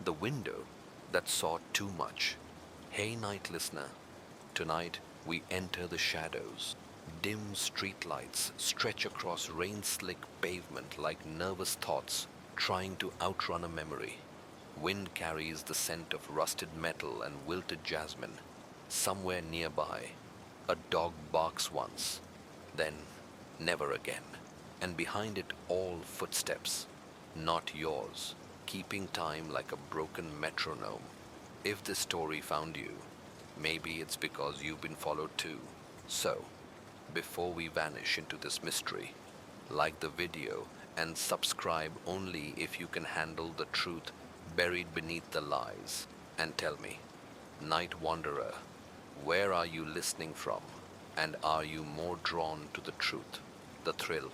The window that saw too much. Hey, night listener. Tonight we enter the shadows. Dim streetlights stretch across rain-slick pavement like nervous thoughts trying to outrun a memory. Wind carries the scent of rusted metal and wilted jasmine. Somewhere nearby, a dog barks once, then never again. And behind it all footsteps, not yours, keeping time like a broken metronome. If this story found you, maybe it's because you've been followed too. So, before we vanish into this mystery, like the video and subscribe only if you can handle the truth buried beneath the lies. And tell me, night wanderer, where are you listening from? And are you more drawn to the truth, the thrill,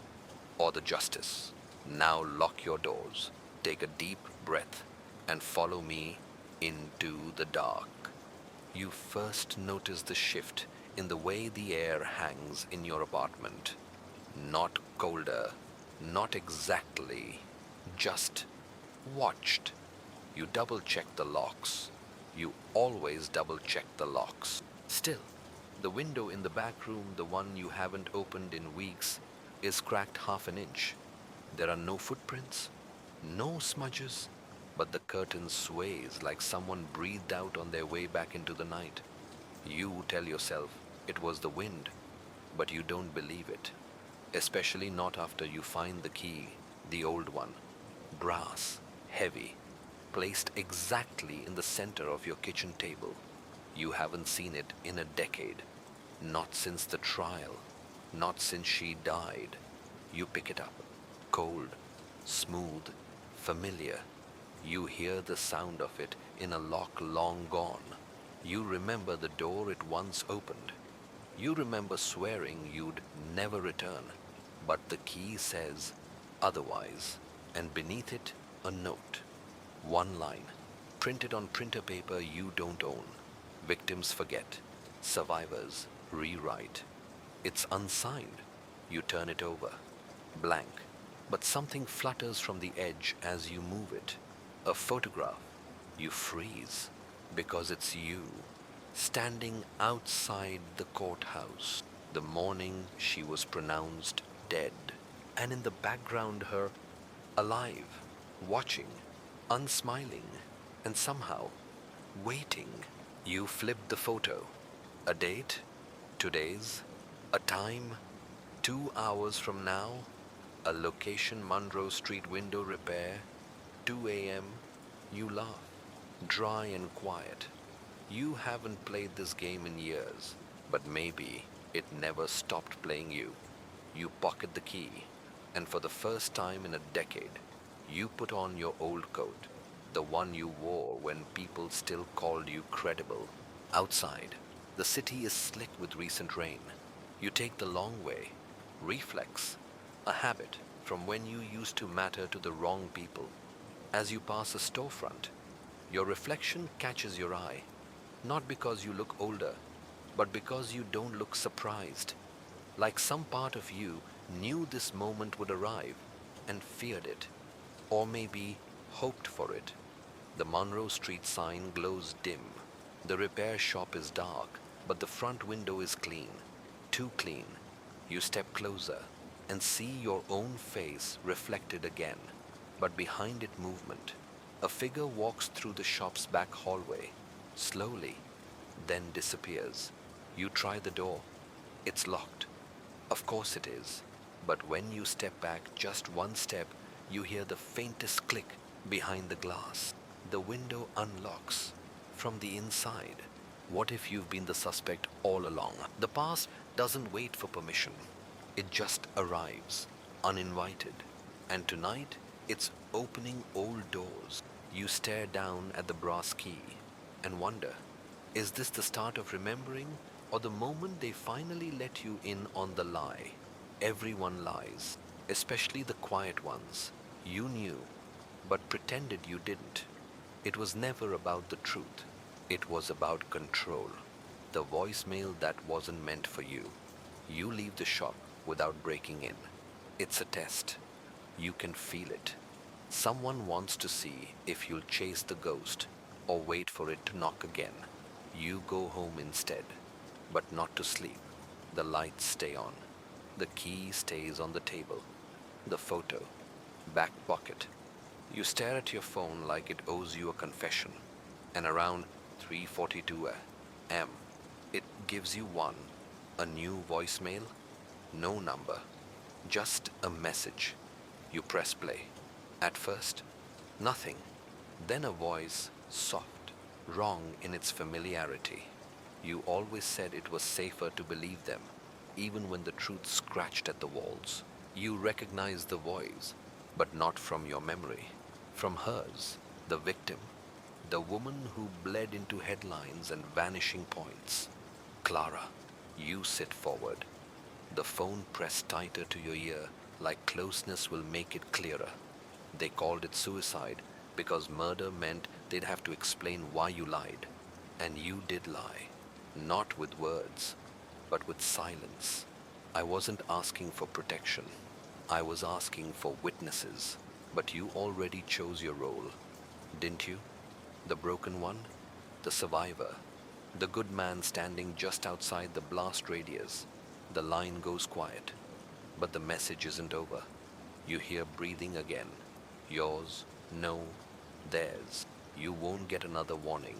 or the justice? Now lock your doors, take a deep breath, and follow me into the dark. You first notice the shift in the way the air hangs in your apartment. Not colder, not exactly, just watched. You double check the locks. You always double check the locks. Still, the window in the back room, the one you haven't opened in weeks, is cracked half an inch. There are no footprints, no smudges, but the curtain sways like someone breathed out on their way back into the night. You tell yourself it was the wind, but you don't believe it, especially not after you find the key, the old one, brass, heavy, placed exactly in the center of your kitchen table. You haven't seen it in a decade, not since the trial, not since she died. You pick it up, cold, smooth, familiar. You hear the sound of it in a lock long gone. You remember the door it once opened. You remember swearing you'd never return, but the key says otherwise, and beneath it a note. One line, printed on printer paper you don't own. Victims forget, survivors rewrite. It's unsigned. You turn it over, blank, but something flutters from the edge as you move it. A photograph. You freeze, because it's you, standing outside the courthouse, the morning she was pronounced dead, and in the background her, alive, watching, unsmiling, and somehow waiting. You flip the photo. A date, today's, a time, 2 hours from now, a location, Monroe Street window repair, 2 a.m. You laugh, dry and quiet. You haven't played this game in years, but maybe it never stopped playing you. You pocket the key, and for the first time in a decade, you put on your old coat, the one you wore when people still called you credible. Outside, the city is slick with recent rain. You take the long way, reflex, a habit from when you used to matter to the wrong people. As you pass a storefront, your reflection catches your eye, not because you look older, but because you don't look surprised, like some part of you knew this moment would arrive and feared it, or maybe hoped for it. The Monroe Street sign glows dim. The repair shop is dark, but the front window is clean, too clean. You step closer and see your own face reflected again, but behind it movement. A figure walks through the shop's back hallway, slowly, then disappears. You try the door. It's locked. Of course it is. But when you step back just one step, you hear the faintest click behind the glass. The window unlocks from the inside. What if you've been the suspect all along? The past doesn't wait for permission. It just arrives, uninvited. And tonight, it's opening old doors. You stare down at the brass key and wonder, is this the start of remembering, or the moment they finally let you in on the lie? Everyone lies, especially the quiet ones. You knew, but pretended you didn't. It was never about the truth. It was about control. The voicemail that wasn't meant for you. You leave the shop without breaking in. It's a test. You can feel it. Someone wants to see if you'll chase the ghost or wait for it to knock again. You go home instead, but not to sleep. The lights stay on. The key stays on the table. The photo, back pocket. You stare at your phone like it owes you a confession. And around 3:42 a.m., it gives you one, a new voicemail, no number, just a message. You press play. At first, nothing. Then a voice, soft, wrong in its familiarity. You always said it was safer to believe them, even when the truth scratched at the walls. You recognize the voice, but not from your memory. From hers, the victim, the woman who bled into headlines and vanishing points. Clara, you sit forward, the phone pressed tighter to your ear, like closeness will make it clearer. They called it suicide because murder meant they'd have to explain why you lied. And you did lie, not with words, but with silence. I wasn't asking for protection. I was asking for witnesses. But you already chose your role, didn't you? The broken one, the survivor, the good man standing just outside the blast radius. The line goes quiet, but the message isn't over. You hear breathing again. Yours, no, theirs. You won't get another warning.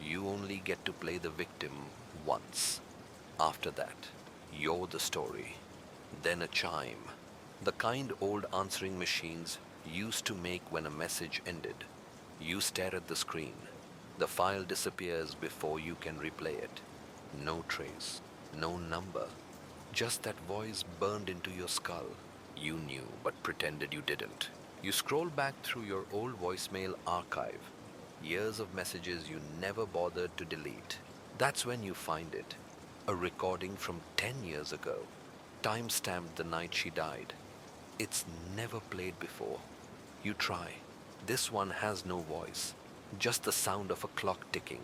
You only get to play the victim once. After that, you're the story. Then a chime. The kind old answering machines used to make when a message ended. You stare at the screen. The file disappears before you can replay it. No trace, no number. Just that voice burned into your skull. You knew but pretended you didn't. You scroll back through your old voicemail archive. Years of messages you never bothered to delete. That's when you find it. A recording from 10 years ago. Time-stamped the night she died. It's never played before. You try. This one has no voice. Just the sound of a clock ticking.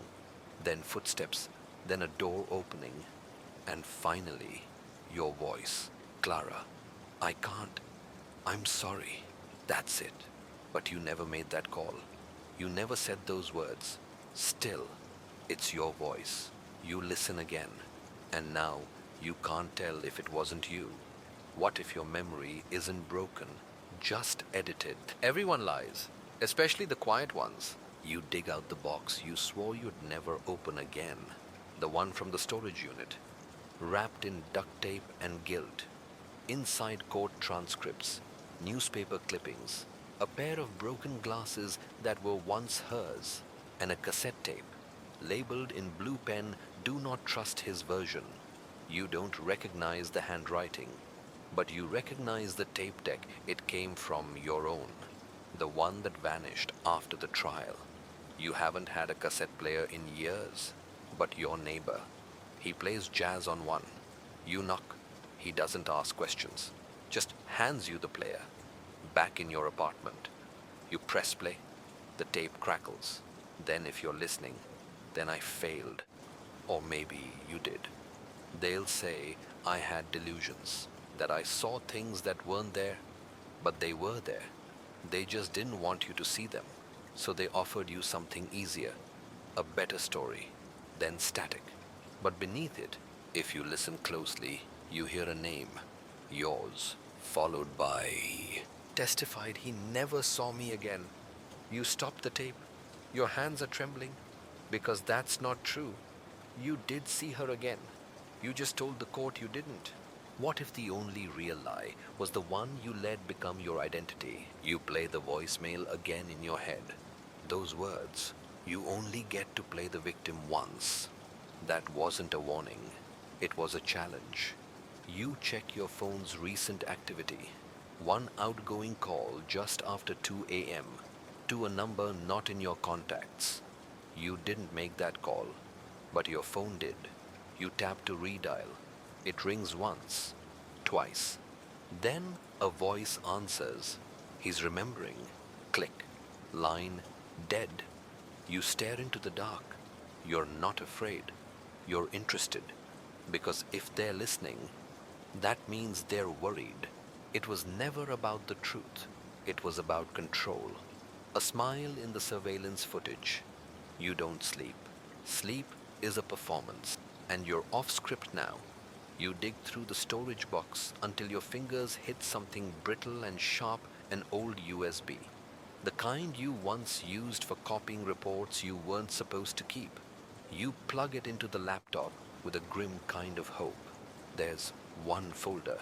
Then footsteps. Then a door opening. And finally, your voice. Clara, I can't. I'm sorry. That's it. But you never made that call. You never said those words. Still, it's your voice. You listen again. And now, you can't tell if it wasn't you. What if your memory isn't broken, just edited? Everyone lies, especially the quiet ones. You dig out the box you swore you'd never open again. The one from the storage unit. Wrapped in duct tape and guilt. Inside court transcripts, newspaper clippings, a pair of broken glasses that were once hers, and a cassette tape, labeled in blue pen, "Do not trust his version." You don't recognize the handwriting, but you recognize the tape deck it came from, your own, the one that vanished after the trial. You haven't had a cassette player in years, but your neighbor. He plays jazz on one. You knock. He doesn't ask questions, just hands you the player. Back in your apartment. You press play. The tape crackles. Then if you're listening, then I failed. Or maybe you did. They'll say I had delusions, that I saw things that weren't there, but they were there. They just didn't want you to see them, so they offered you something easier, a better story, then static. But beneath it, if you listen closely, you hear a name, yours, followed by... Testified he never saw me again. You stop the tape. Your hands are trembling, because that's not true. You did see her again. You just told the court you didn't. What if the only real lie was the one you let become your identity? You play the voicemail again in your head. Those words, you only get to play the victim once. That wasn't a warning. It was a challenge. You check your phone's recent activity. One outgoing call just after 2 a.m. to a number not in your contacts. You didn't make that call, but your phone did. You tap to redial. It rings once, twice. Then a voice answers. He's remembering. Click. Line dead. You stare into the dark. You're not afraid. You're interested. Because if they're listening, that means they're worried. It was never about the truth. It was about control. A smile in the surveillance footage. You don't sleep. Sleep is a performance, and you're off script now. You dig through the storage box until your fingers hit something brittle and sharp, an old USB. The kind you once used for copying reports you weren't supposed to keep. You plug it into the laptop with a grim kind of hope. There's one folder.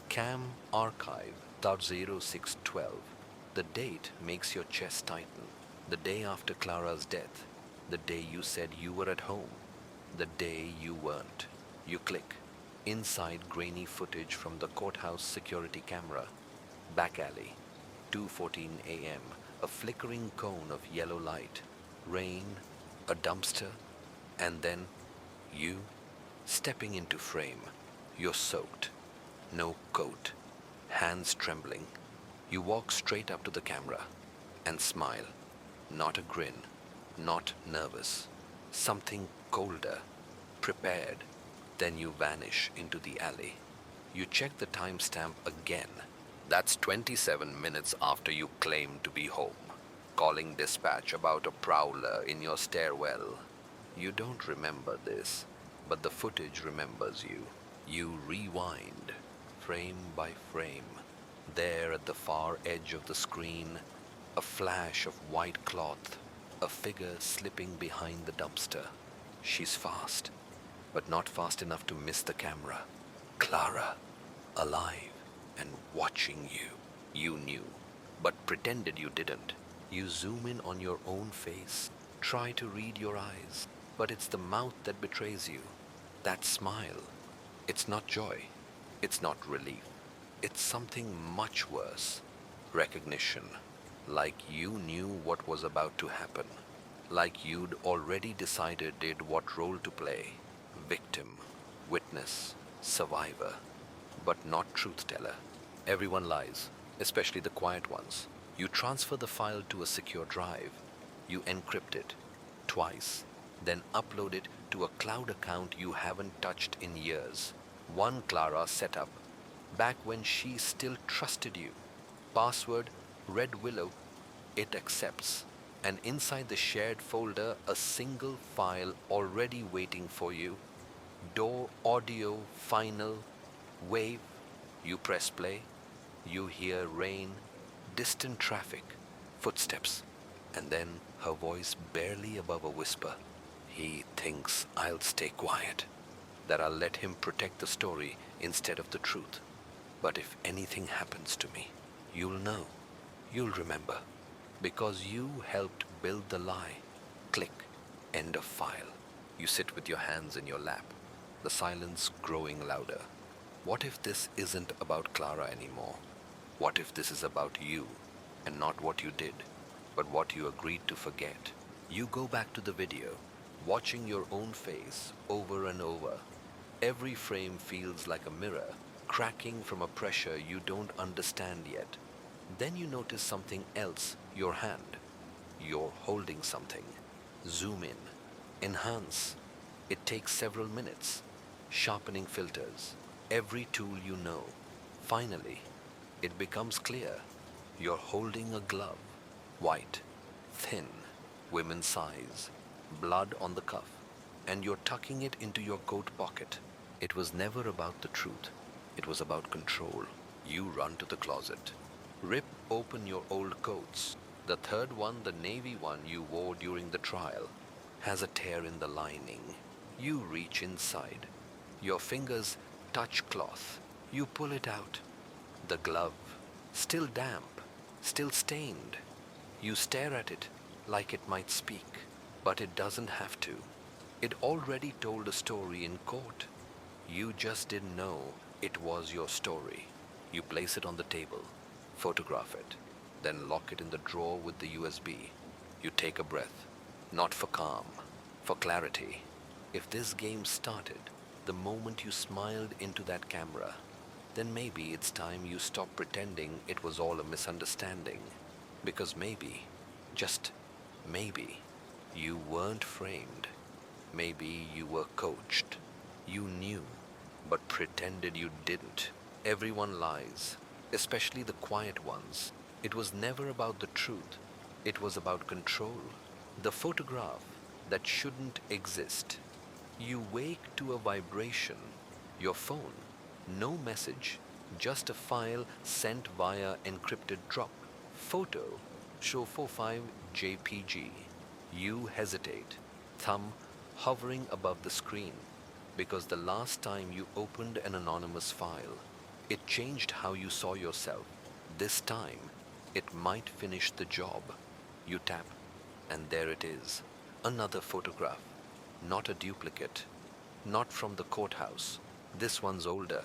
Cam Archive .0612. The date makes your chest tighten. The day after Clara's death. The day you said you were at home. The day you weren't. You click. Inside grainy footage from the courthouse security camera. Back alley. 2:14 a.m. A flickering cone of yellow light. Rain. A dumpster. And then you stepping into frame. You're soaked. No coat. Hands trembling. You walk straight up to the camera and smile. Not a grin. Not nervous. Something colder. Prepared. Then you vanish into the alley. You check the timestamp again. That's 27 minutes after you claim to be home. Calling dispatch about a prowler in your stairwell. You don't remember this, but the footage remembers you. You rewind, frame by frame. There at the far edge of the screen, a flash of white cloth, a figure slipping behind the dumpster. She's fast, but not fast enough to miss the camera. Clara, alive and watching you. You knew, but pretended you didn't. You zoom in on your own face, try to read your eyes, but it's the mouth that betrays you. That smile. It's not joy. It's not relief. It's something much worse. Recognition. Like you knew what was about to happen. Like you'd already decided what role to play. Victim, witness, survivor, but not truth teller. Everyone lies, especially the quiet ones. You transfer the file to a secure drive. You encrypt it twice, then upload it to a cloud account you haven't touched in years. One Clara setup, back when she still trusted you. Password Red Willow. It accepts. And inside the shared folder, a single file already waiting for you. Door audio final wave. You press play. You hear rain, distant traffic, footsteps, and then her voice barely above a whisper. He thinks I'll stay quiet, that I'll let him protect the story instead of the truth. But if anything happens to me, you'll know, you'll remember, because you helped build the lie. Click, end of file. You sit with your hands in your lap, the silence growing louder. What if this isn't about Clara anymore? What if this is about you, and not what you did, but what you agreed to forget? You go back to the video, watching your own face over and over. Every frame feels like a mirror, cracking from a pressure you don't understand yet. Then you notice something else, your hand. You're holding something. Zoom in. Enhance. It takes several minutes. Sharpening filters. Every tool you know. Finally, it becomes clear. You're holding a glove. White. Thin. Women's size. Blood on the cuff. And you're tucking it into your coat pocket. It was never about the truth. It was about control. You run to the closet. Rip open your old coats. The third one, the navy one you wore during the trial, has a tear in the lining. You reach inside. Your fingers touch cloth. You pull it out. The glove, still damp, still stained. You stare at it like it might speak, but it doesn't have to. It already told a story in court. You just didn't know it was your story. You place it on the table, photograph it, then lock it in the drawer with the USB. You take a breath, not for calm, for clarity. If this game started the moment you smiled into that camera, then maybe it's time you stop pretending it was all a misunderstanding. Because maybe, just maybe, you weren't framed. Maybe you were coached. You knew, but pretended you didn't. Everyone lies, especially the quiet ones. It was never about the truth. It was about control. The photograph that shouldn't exist. You wake to a vibration. Your phone. No message. Just a file sent via encrypted drop. Photo. Show 45 JPG. You hesitate. Thumb hovering above the screen. Because the last time you opened an anonymous file, it changed how you saw yourself. This time, it might finish the job. You tap, and there it is. Another photograph. Not a duplicate. Not from the courthouse. This one's older,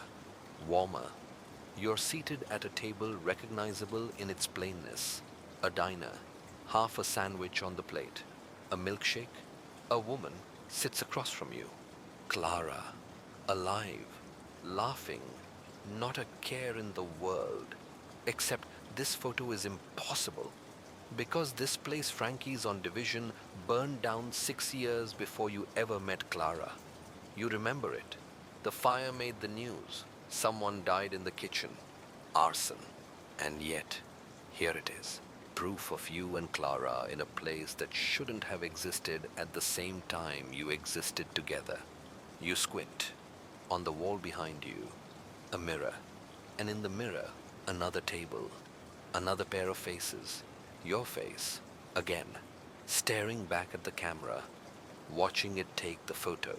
warmer. You're seated at a table recognizable in its plainness. A diner. Half a sandwich on the plate. A milkshake. A woman sits across from you. Clara. Alive. Laughing. Not a care in the world. Except this photo is impossible. Because this place Frankie's on Division burned down 6 years before you ever met Clara. You remember it. The fire made the news. Someone died in the kitchen. Arson. And yet, here it is. Proof of you and Clara in a place that shouldn't have existed at the same time you existed together. You squint. On the wall behind you, a mirror. And in the mirror, another table. Another pair of faces. Your face, again, staring back at the camera, watching it take the photo.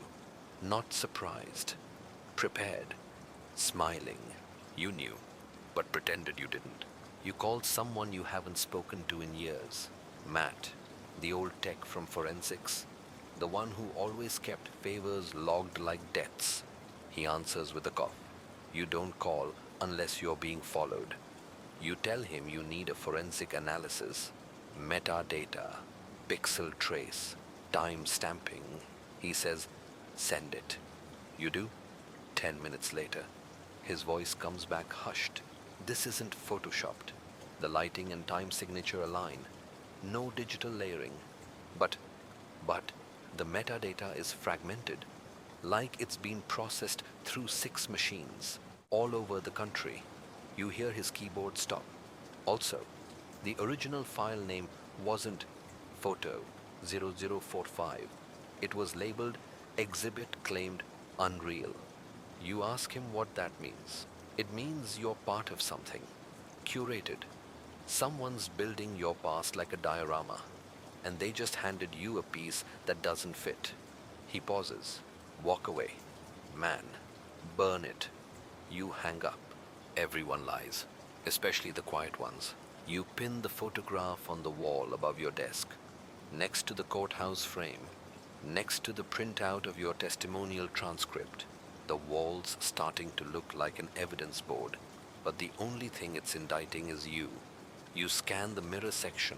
Not surprised. Prepared. Smiling. You knew, but pretended you didn't. You called someone you haven't spoken to in years. Matt, the old tech from forensics. The one who always kept favors logged like deaths. He answers with a cough. You don't call unless you're being followed. You tell him you need a forensic analysis. Metadata. Pixel trace. Time stamping. He says, send it. You do? 10 minutes later. His voice comes back hushed. This isn't photoshopped. The lighting and time signature align. No digital layering. But, the metadata is fragmented. Like it's been processed through 6 machines, all over the country. You hear his keyboard stop. Also, the original file name wasn't Photo 0045. It was labeled Exhibit Claimed Unreal. You ask him what that means. It means you're part of something. Curated. Someone's building your past like a diorama, and they just handed you a piece that doesn't fit. He pauses. Walk away. Man, burn it. You hang up. Everyone lies, especially the quiet ones. You pin the photograph on the wall above your desk, next to the courthouse frame, next to the printout of your testimonial transcript. The wall's starting to look like an evidence board, but the only thing it's indicting is you. You scan the mirror section,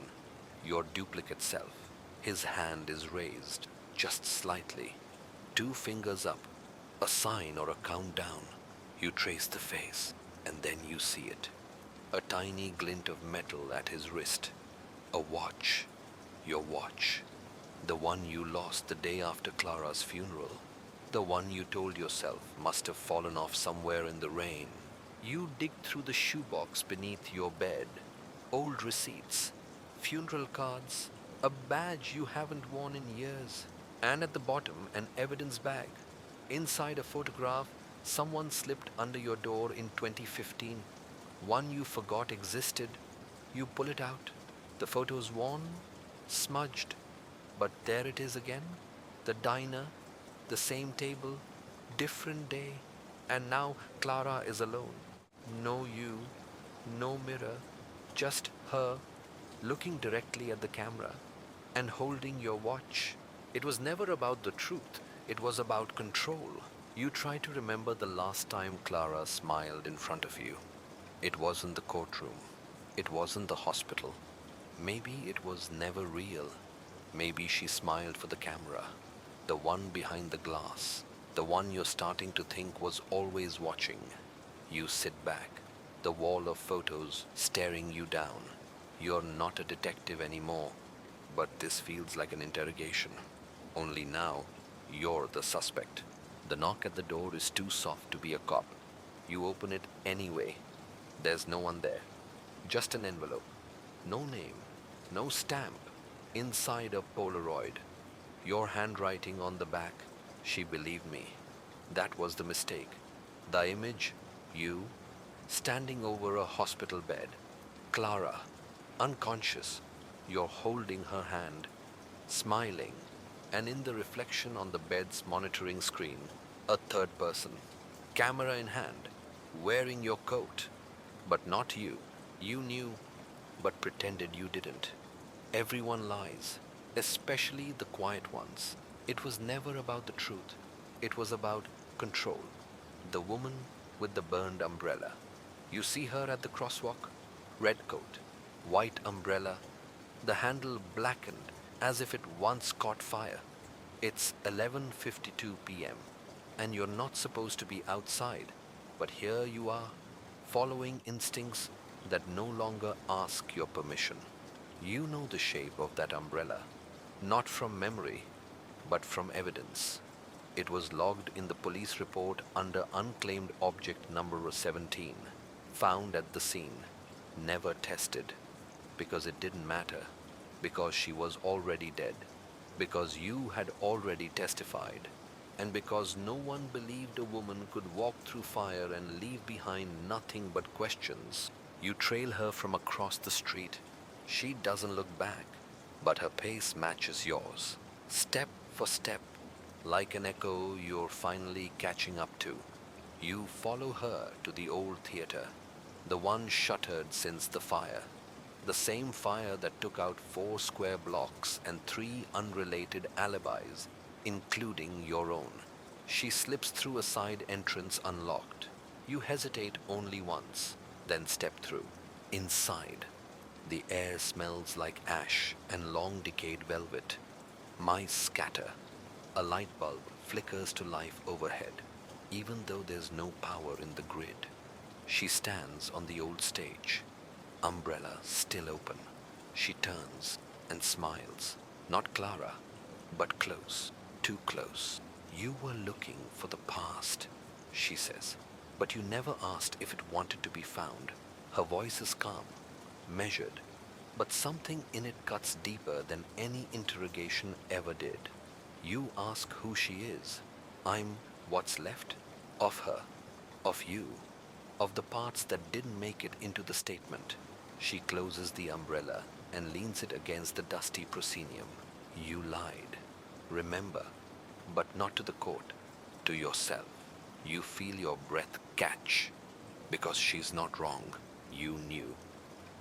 your duplicate self. His hand is raised, just slightly. 2 fingers up, a sign or a countdown. You trace the face, and then you see it. A tiny glint of metal at his wrist. A watch. Your watch. The one you lost the day after Clara's funeral. The one you told yourself must have fallen off somewhere in the rain. You dig through the shoebox beneath your bed. Old receipts, funeral cards, a badge you haven't worn in years. And at the bottom, an evidence bag. Inside a photograph someone slipped under your door in 2015. One you forgot existed. You pull it out. The photo's worn, smudged. But there it is again. The diner, the same table, different day. And now Clara is alone. No you, no mirror, just her, looking directly at the camera and holding your watch. It was never about the truth. It was about control. You try to remember the last time Clara smiled in front of you. It wasn't the courtroom. It wasn't the hospital. Maybe it was never real. Maybe she smiled for the camera. The one behind the glass. The one you're starting to think was always watching. You sit back. The wall of photos staring you down. You're not a detective anymore. But this feels like an interrogation. Only now, you're the suspect. The knock at the door is too soft to be a cop. You open it anyway. There's no one there. Just an envelope. No name, no stamp, inside a Polaroid. Your handwriting on the back. She believed me. That was the mistake. The image, you, standing over a hospital bed. Clara, unconscious. You're holding her hand, smiling, and in the reflection on the bed's monitoring screen, a third person, camera in hand, wearing your coat. But not you. You knew, but pretended you didn't. Everyone lies, especially the quiet ones. It was never about the truth. It was about control. The woman with the burned umbrella. You see her at the crosswalk? Red coat, white umbrella, the handle blackened as if it once caught fire. It's 11:52 p.m. and you're not supposed to be outside, but here you are, following instincts that no longer ask your permission. You know the shape of that umbrella, not from memory, but from evidence. It was logged in the police report under unclaimed object number 17, found at the scene, never tested, because it didn't matter, because she was already dead, because you had already testified, and because no one believed a woman could walk through fire and leave behind nothing but questions. You trail her from across the street. She doesn't look back, but her pace matches yours, step for step, like an echo you're finally catching up to. You follow her to the old theater, the one shuttered since the fire, the same fire that took out 4 square blocks and 3 unrelated alibis, including your own. She slips through a side entrance unlocked. You hesitate only once, then step through. Inside, the air smells like ash and long decayed velvet. Mice scatter. A light bulb flickers to life overhead, even though there's no power in the grid. She stands on the old stage, umbrella still open. She turns and smiles. Not Clara, but close, too close. You were looking for the past, she says, but you never asked if it wanted to be found. Her voice is calm, measured, but something in it cuts deeper than any interrogation ever did. You ask who she is. I'm what's left of her, of you, of the parts that didn't make it into the statement. She closes the umbrella and leans it against the dusty proscenium. You lied. Remember, but not to the court, to yourself. You feel your breath catch, because she's not wrong. You knew,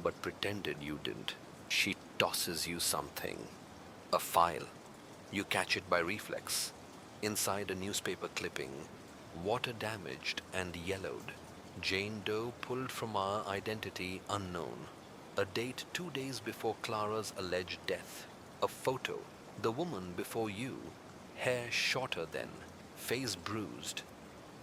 but pretended you didn't. She tosses you something, a file. You catch it by reflex. Inside a newspaper clipping, water damaged and yellowed. Jane Doe pulled from our identity unknown. A date 2 days before Clara's alleged death. A photo, the woman before you, hair shorter then, face bruised,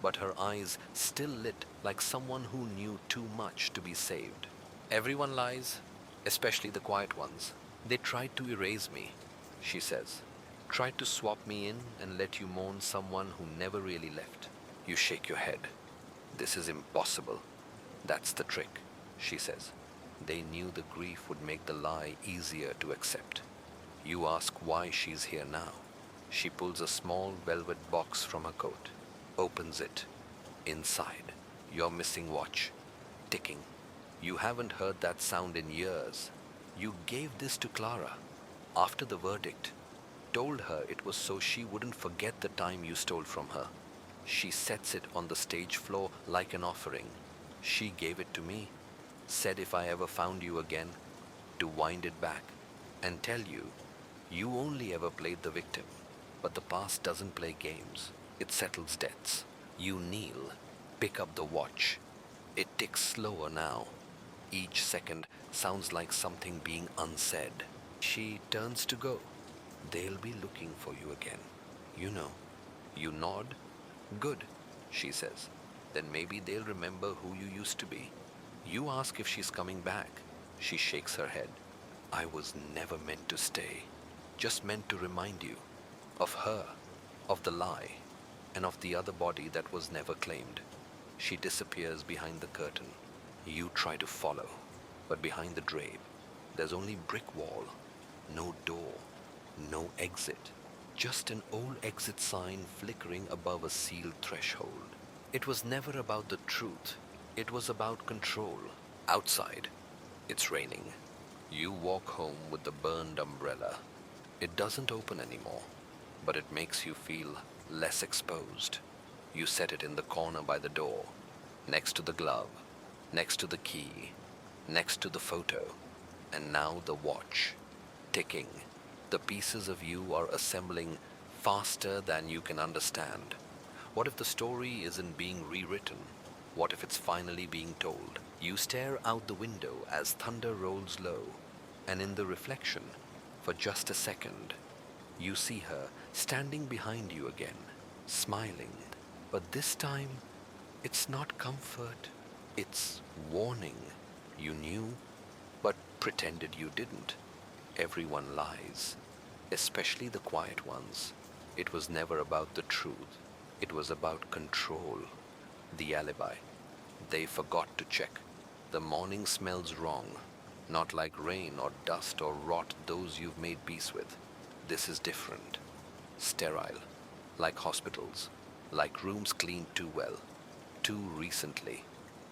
but her eyes still lit like someone who knew too much to be saved. Everyone lies, especially the quiet ones. They tried to erase me, she says. Tried to swap me in and let you mourn someone who never really left. You shake your head. This is impossible. That's the trick, she says. They knew the grief would make the lie easier to accept. You ask why she's here now. She pulls a small velvet box from her coat, opens it. Inside, your missing watch, ticking. You haven't heard that sound in years. You gave this to Clara after the verdict. Told her it was so she wouldn't forget the time you stole from her. She sets it on the stage floor like an offering. She gave it to me, said if I ever found you again, to wind it back and tell you, you only ever played the victim, but the past doesn't play games. It settles debts. You kneel, pick up the watch. It ticks slower now. Each second sounds like something being unsaid. She turns to go. They'll be looking for you again. You know. You nod. Good, she says. Then maybe they'll remember who you used to be. You ask if she's coming back. She shakes her head. I was never meant to stay. Just meant to remind you of her, of the lie, and of the other body that was never claimed. She disappears behind the curtain. You try to follow, but behind the drape, There's only brick wall, no door, no exit. Just an old exit sign flickering above a sealed threshold. It was never about the truth. It was about control. Outside, it's raining. You walk home with the burned umbrella. It doesn't open anymore, but it makes you feel less exposed. You set it in the corner by the door, next to the glove, next to the key, next to the photo, and now the watch, ticking. The pieces of you are assembling faster than you can understand. What if the story isn't being rewritten? What if it's finally being told? You stare out the window as thunder rolls low, and in the reflection, for just a second, you see her standing behind you again, smiling. But this time, it's not comfort, it's warning. You knew, but pretended you didn't. Everyone lies, especially the quiet ones. It was never about the truth, it was about control. The alibi. They forgot to check. The morning smells wrong, not like rain or dust or rot those you've made peace with. This is different. Sterile, like hospitals, like rooms cleaned too well, too recently.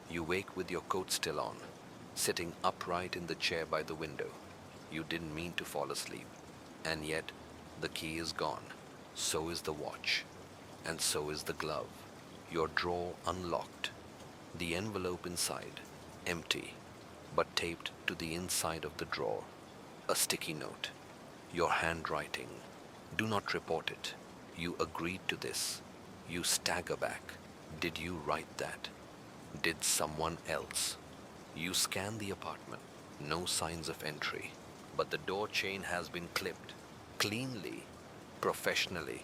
You wake with your coat still on, sitting upright in the chair by the window. You didn't mean to fall asleep, and yet the key is gone. So is the watch, and so is the glove. Your drawer unlocked, the envelope inside, empty, but taped to the inside of the drawer. A sticky note. Your handwriting. Do not report it. You agreed to this. You stagger back. Did you write that? Did someone else? You scan the apartment. No signs of entry. But the door chain has been clipped. Cleanly. Professionally.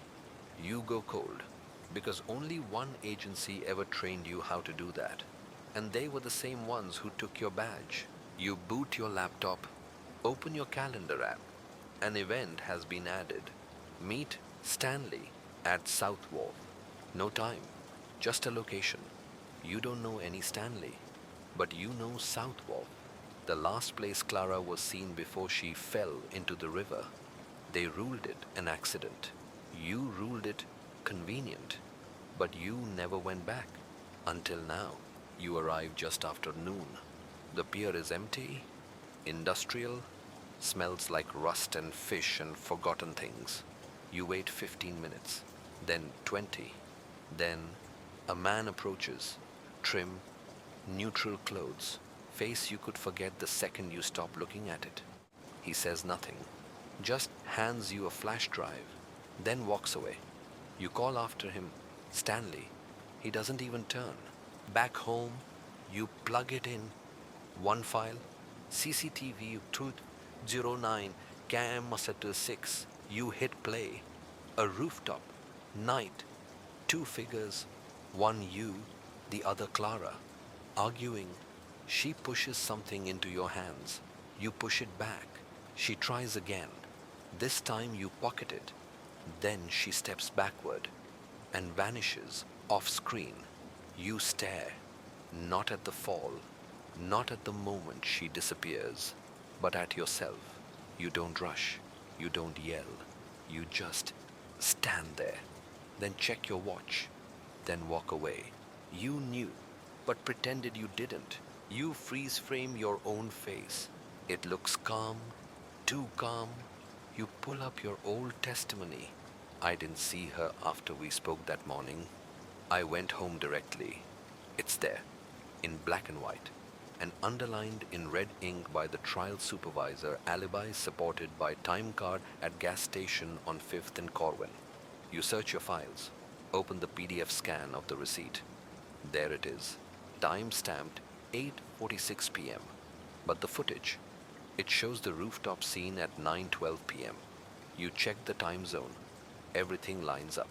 You go cold. Because only one agency ever trained you how to do that. And they were the same ones who took your badge. You boot your laptop. Open your calendar app. An event has been added. Meet Stanley at South Wharf. No time, just a location. You don't know any Stanley, but you know South Wharf, the last place Clara was seen before she fell into the river. They ruled it an accident. You ruled it convenient, but you never went back. Until now, you arrived just after noon. The pier is empty, industrial, smells like rust and fish and forgotten things. You wait 15 minutes, then 20. Then a man approaches, trim, neutral clothes, face you could forget the second you stop looking at it. He says nothing, just hands you a flash drive, then walks away. You call after him, Stanley. He doesn't even turn. Back home, you plug it in. One file, CCTV Truth 09, Cam Masseter 6. You hit play. A rooftop, night, two figures, one you, the other Clara, arguing. She pushes something into your hands. You push it back. She tries again. This time you pocket it. Then she steps backward and vanishes off screen. You stare, not at the fall, not at the moment she disappears, but at yourself. You don't rush. You don't yell. You just stand there. Then check your watch. Then walk away. You knew, but pretended you didn't. You freeze frame your own face. It looks calm, too calm. You pull up your old testimony. I didn't see her after we spoke that morning. I went home directly. It's there, in black and white, and underlined in red ink by the trial supervisor, alibi supported by time card at gas station on 5th and Corwin. You search your files, open the PDF scan of the receipt. There it is, time stamped 8:46 p.m. But the footage, it shows the rooftop scene at 9:12 p.m. You check the time zone, everything lines up.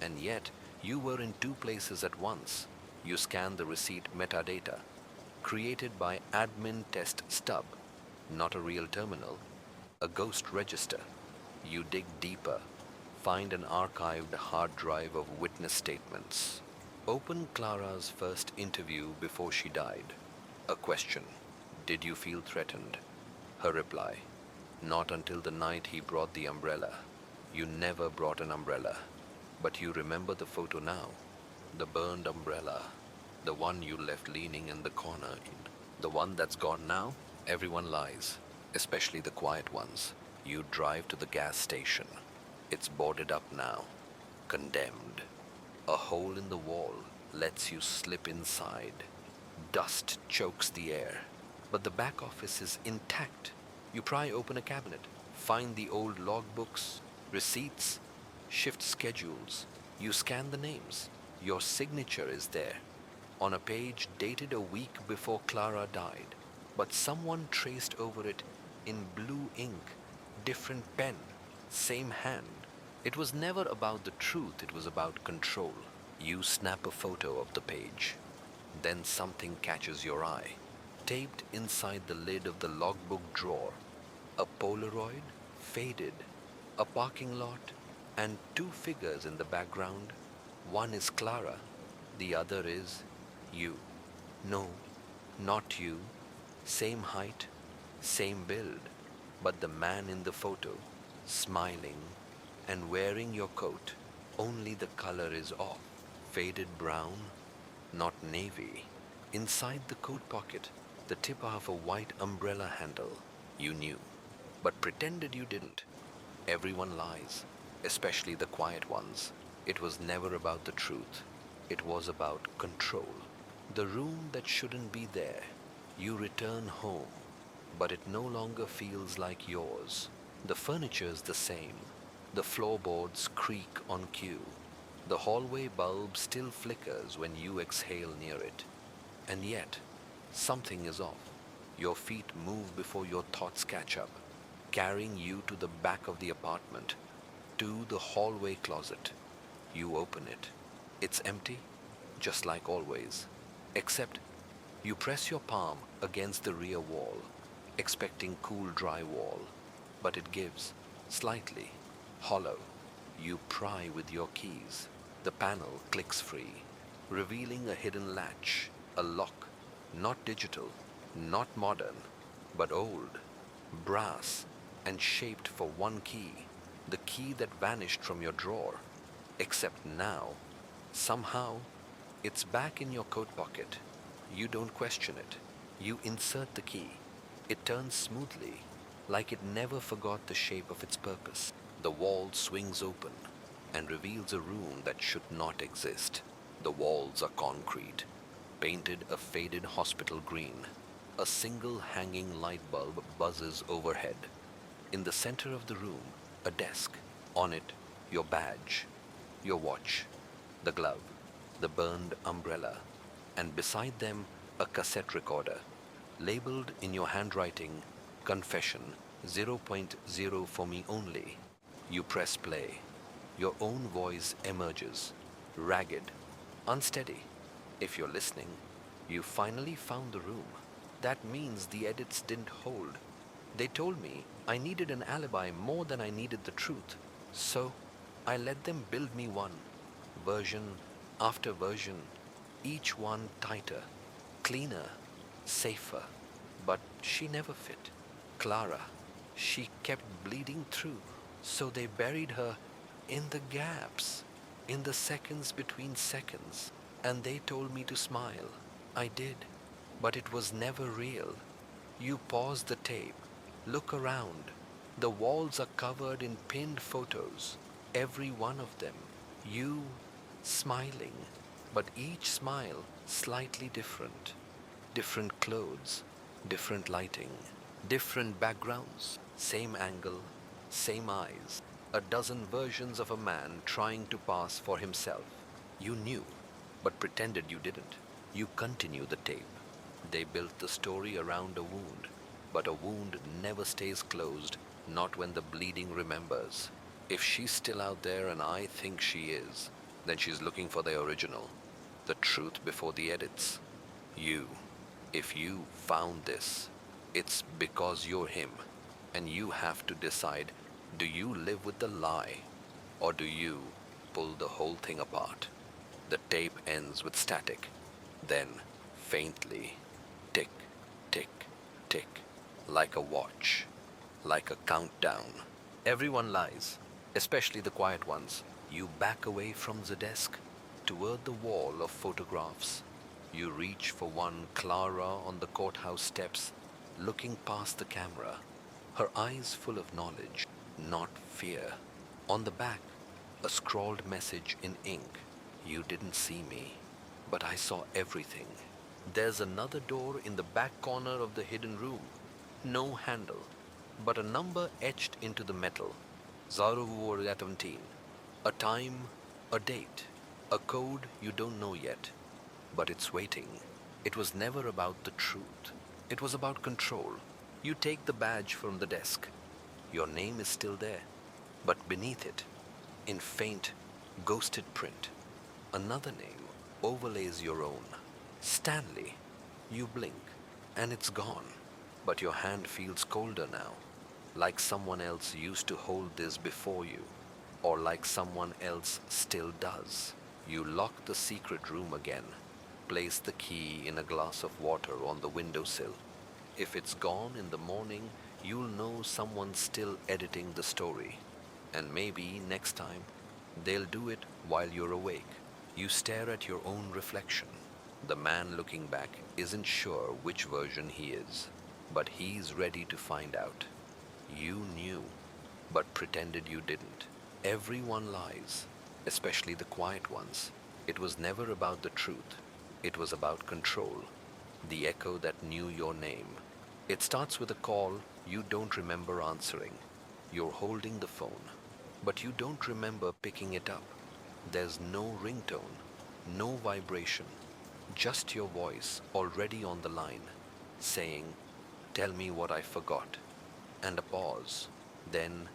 And yet, you were in two places at once. You scan the receipt metadata, created by admin test stub, not a real terminal, a ghost register. You dig deeper, find an archived hard drive of witness statements. Open Clara's first interview before she died. A question. Did you feel threatened? Her reply, not until the night he brought the umbrella. You never brought an umbrella. But you remember the photo now. The burned umbrella. The one you left leaning in the corner. The one that's gone now? Everyone lies, especially the quiet ones. You drive to the gas station. It's boarded up now. Condemned. A hole in the wall lets you slip inside. Dust chokes the air. But the back office is intact. You pry open a cabinet, find the old logbooks, receipts, shift schedules. You scan the names. Your signature is there, on a page dated a week before Clara died. But someone traced over it in blue ink, different pen, same hand. It was never about the truth, it was about control. You snap a photo of the page. Then something catches your eye. Taped inside the lid of the logbook drawer, a Polaroid, faded, a parking lot, and two figures in the background. One is Clara, the other is you. No, not you. Same height, same build, but the man in the photo, smiling and wearing your coat, only the color is off. Faded brown, not navy. Inside the coat pocket, the tip of a white umbrella handle. You knew, but pretended you didn't. Everyone lies, especially the quiet ones. It was never about the truth. It was about control. The room that shouldn't be there. You return home, but it no longer feels like yours. The furniture's the same. The floorboards creak on cue. The hallway bulb still flickers when you exhale near it. And yet, something is off. Your feet move before your thoughts catch up, carrying you to the back of the apartment, to the hallway closet. You open it. It's empty, just like always, except you press your palm against the rear wall, expecting cool drywall, but it gives, slightly, hollow. You pry with your keys. The panel clicks free, revealing a hidden latch, a lock, not digital, not modern, but old, brass, and shaped for one key, the key that vanished from your drawer. Except now, somehow, it's back in your coat pocket. You don't question it. You insert the key. It turns smoothly, like it never forgot the shape of its purpose. The wall swings open and reveals a room that should not exist. The walls are concrete, painted a faded hospital green. A single hanging light bulb buzzes overhead. In the center of the room, a desk. On it, your badge, your watch, the glove, the burned umbrella, and beside them, a cassette recorder, labeled in your handwriting, Confession 0.0 for me only. You press play. Your own voice emerges, ragged, unsteady. If you're listening, you finally found the room. That means the edits didn't hold. They told me I needed an alibi more than I needed the truth. So I let them build me one, version after version, each one tighter, cleaner, safer. But she never fit. Clara, she kept bleeding through, so they buried her in the gaps, in the seconds between seconds. And they told me to smile. I did, but it was never real. You pause the tape, look around. The walls are covered in pinned photos, every one of them. You smiling, but each smile slightly different. Different clothes, different lighting, different backgrounds, same angle, same eyes. A dozen versions of a man trying to pass for himself. You knew, but pretended you didn't. You continue the tape. They built the story around a wound, but a wound never stays closed, not when the bleeding remembers. If she's still out there, and I think she is, then she's looking for the original, the truth before the edits. You, if you found this, it's because you're him, and you have to decide, do you live with the lie, or do you pull the whole thing apart? The tape ends with static, then, faintly, tick, tick, tick. like a watch, like a countdown. Everyone lies, especially the quiet ones. You back away from the desk, toward the wall of photographs. You reach for one, Clara on the courthouse steps, looking past the camera, her eyes full of knowledge, not fear. On the back, a scrawled message in ink. You didn't see me, but I saw everything. There's another door in the back corner of the hidden room. No handle, but a number etched into the metal. 017. A time, a date, a code you don't know yet, but it's waiting. It was never about the truth. It was about control. You take the badge from the desk. Your name is still there, but beneath it, in faint, ghosted print, another name overlays your own. Stanley. You blink, and it's gone. But your hand feels colder now, like someone else used to hold this before you, or like someone else still does. You lock the secret room again, place the key in a glass of water on the windowsill. If it's gone in the morning, you'll know someone's still editing the story. And maybe next time, they'll do it while you're awake. You stare at your own reflection. The man looking back isn't sure which version he is, but he's ready to find out. You knew, but pretended you didn't. Everyone lies, especially the quiet ones. It was never about the truth. It was about control, the echo that knew your name. It starts with a call you don't remember answering. You're holding the phone, but you don't remember picking it up. There's no ringtone, no vibration, just your voice already on the line, saying, "Tell me what I forgot." And a pause. Then,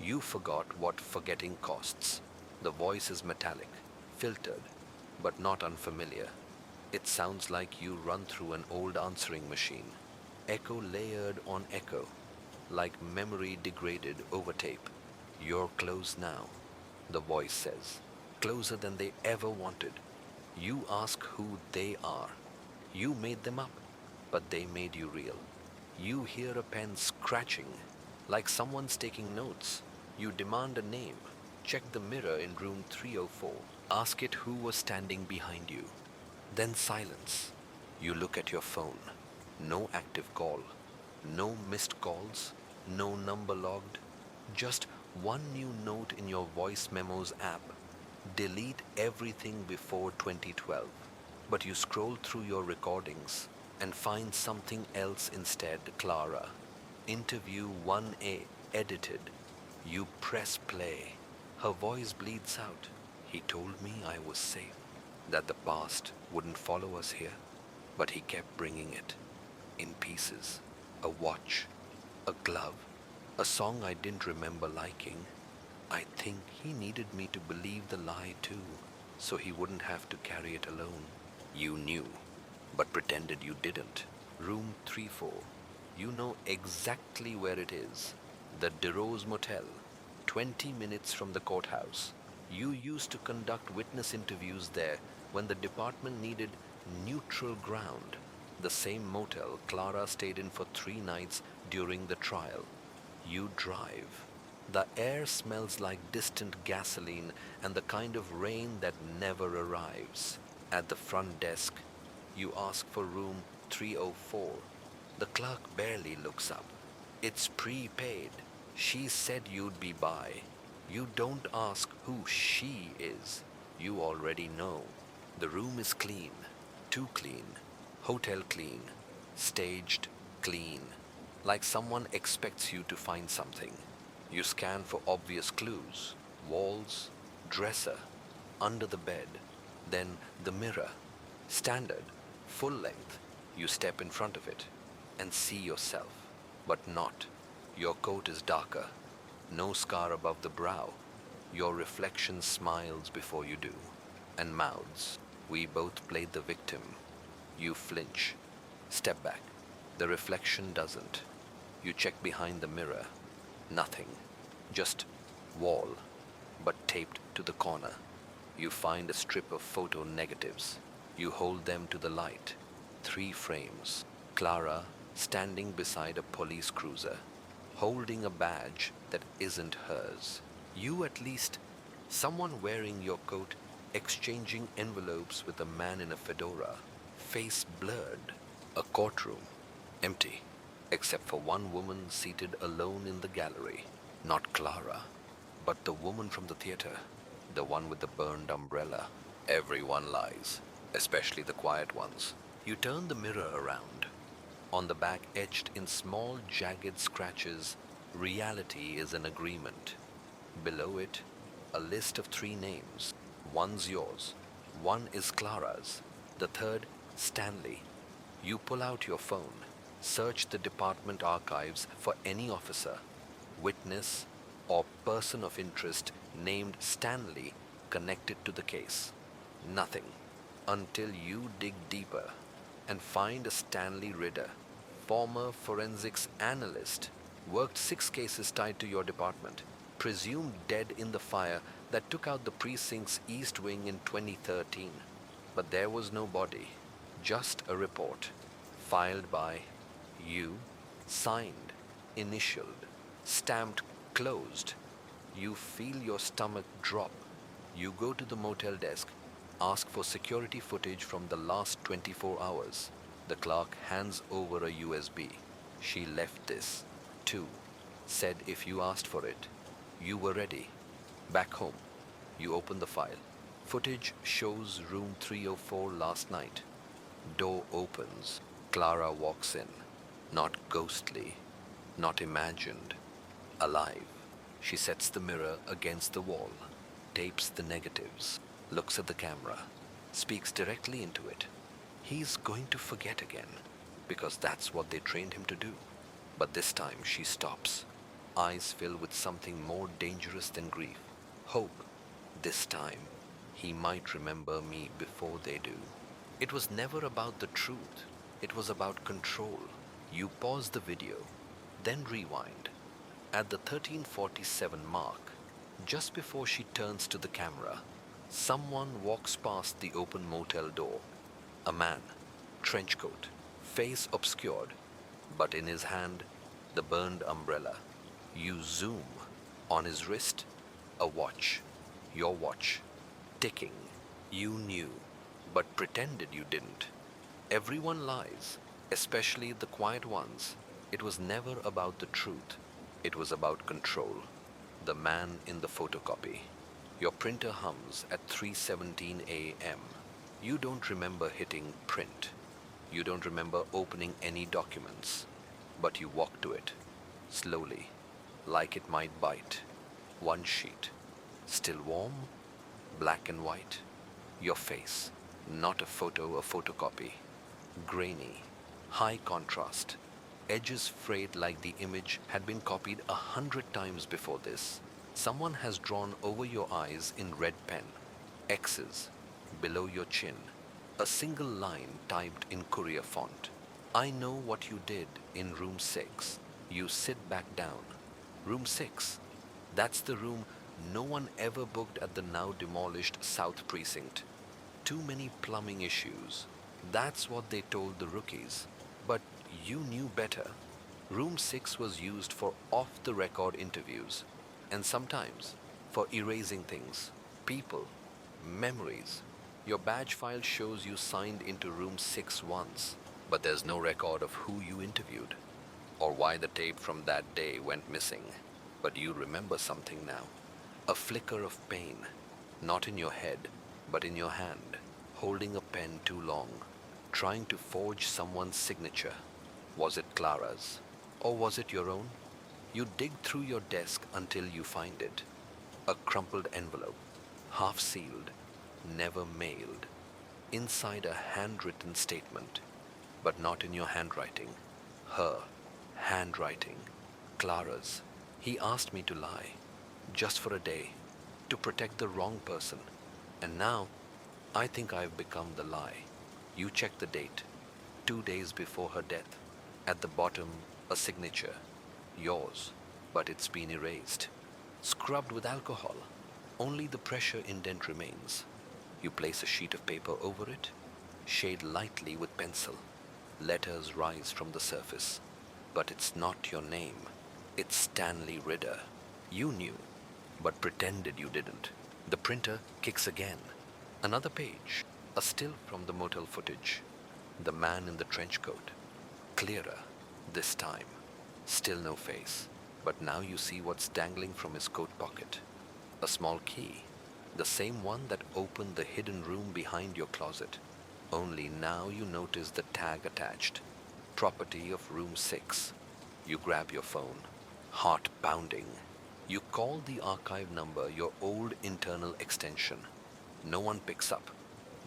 "You forgot what forgetting costs." The voice is metallic, filtered, but not unfamiliar. It sounds like you run through an old answering machine, echo layered on echo, like memory degraded over tape. "You're close now," the voice says, "closer than they ever wanted." You ask who they are. You made them up, but they made you real. You hear a pen scratching, like someone's taking notes. You demand a name. Check the mirror in room 304. Ask it who was standing behind you. Then silence. You look at your phone. No active call. No missed calls. No number logged. Just one new note in your voice memos app. Delete everything before 2012. But you scroll through your recordings and find something else instead. Clara. Interview 1A, edited. You press play. Her voice bleeds out. "He told me I was safe, that the past wouldn't follow us here, but he kept bringing it, in pieces. A watch, a glove, a song I didn't remember liking. I think he needed me to believe the lie too, so he wouldn't have to carry it alone." You knew, but pretended you didn't. Room 34. You know exactly where it is. The DeRose Motel, 20 minutes from the courthouse. You used to conduct witness interviews there when the department needed neutral ground. The same motel Clara stayed in for 3 nights during the trial. You drive. The air smells like distant gasoline and the kind of rain that never arrives. At the front desk, you ask for room 304. The clerk barely looks up. It's prepaid. She said you'd be by. You don't ask who she is. You already know. The room is clean. Too clean. Hotel clean. Staged clean. Like someone expects you to find something. You scan for obvious clues. Walls, dresser, under the bed, then the mirror. Standard, full length. You step in front of it and see yourself, but not. Your coat is darker. No scar above the brow. Your reflection smiles before you do, and mouths. We both played the victim. You flinch. Step back. The reflection doesn't. You check behind the mirror. Nothing. Just wall, but taped to the corner. You find a strip of photo negatives. You hold them to the light. 3 frames. Clara standing beside a police cruiser, holding a badge that isn't hers. You at least, someone wearing your coat, exchanging envelopes with a man in a fedora, face blurred. A courtroom, empty, except for one woman seated alone in the gallery. Not Clara, but the woman from the theater, the one with the burned umbrella. Everyone lies, especially the quiet ones. You turn the mirror around. On the back, etched in small, jagged scratches, reality is an agreement. Below it, a list of 3 names. One's yours, one is Clara's, the third, Stanley. You pull out your phone, search the department archives for any officer, witness, or person of interest named Stanley connected to the case. Nothing until you dig deeper and find a Stanley Ridder, former forensics analyst, worked 6 cases tied to your department, presumed dead in the fire that took out the precinct's East Wing in 2013. But there was no body, just a report, filed by you, signed, initialed, stamped closed. You feel your stomach drop. You go to the motel desk, ask for security footage from the last 24 hours. The clerk hands over a USB. She left this, too. Said if you asked for it, you were ready. Back home, you open the file. Footage shows room 304 last night. Door opens. Clara walks in. Not ghostly, not imagined, alive. She sets the mirror against the wall, tapes the negatives, looks at the camera, speaks directly into it. He's going to forget again, because that's what they trained him to do. But this time she stops, eyes fill with something more dangerous than grief. Hope. This time, he might remember me before they do. It was never about the truth. It was about control. You pause the video, then rewind. At the 13:47 mark, just before she turns to the camera, someone walks past the open motel door. A man, trench coat, face obscured, but in his hand, the burned umbrella. You zoom. On his wrist, a watch. Your watch. Ticking. You knew, but pretended you didn't. Everyone lies, especially the quiet ones. It was never about the truth. It was about control. The man in the photocopy. Your printer hums at 3:17 a.m. You don't remember hitting print. You don't remember opening any documents. But you walk to it, slowly, like it might bite. One sheet. Still warm? Black and white. Your face. Not a photo, a photocopy. Grainy. High contrast. Edges frayed like the image had been copied 100 times before this. Someone has drawn over your eyes in red pen. X's below your chin. A single line typed in courier font. I know what you did in room 6. You sit back down. Room 6. That's the room no one ever booked at the now demolished South Precinct. Too many plumbing issues. That's what they told the rookies. But you knew better. Room 6 was used for off-the-record interviews, and sometimes for erasing things, people, memories. Your badge file shows you signed into room 6 once, but there's no record of who you interviewed or why the tape from that day went missing. But you remember something now. A flicker of pain, not in your head, but in your hand, holding a pen too long, trying to forge someone's signature. Was it Clara's? Or was it your own? You dig through your desk until you find it. A crumpled envelope, half sealed, never mailed. Inside a handwritten statement, but not in your handwriting. Her handwriting. Clara's. He asked me to lie, just for a day, to protect the wrong person. And now, I think I've become the lie. You check the date, 2 days before her death. At the bottom, a signature. Yours, but it's been erased. Scrubbed with alcohol. Only the pressure indent remains. You place a sheet of paper over it, shade lightly with pencil. Letters rise from the surface. But it's not your name. It's Stanley Ridder. You knew, but pretended you didn't. The printer kicks again. Another page. A still from the motel footage. The man in the trench coat. Clearer, this time. Still no face. But now you see what's dangling from his coat pocket. A small key. The same one that opened the hidden room behind your closet. Only now you notice the tag attached. Property of room 6. You grab your phone. Heart pounding. You call the archive number, your old internal extension. No one picks up,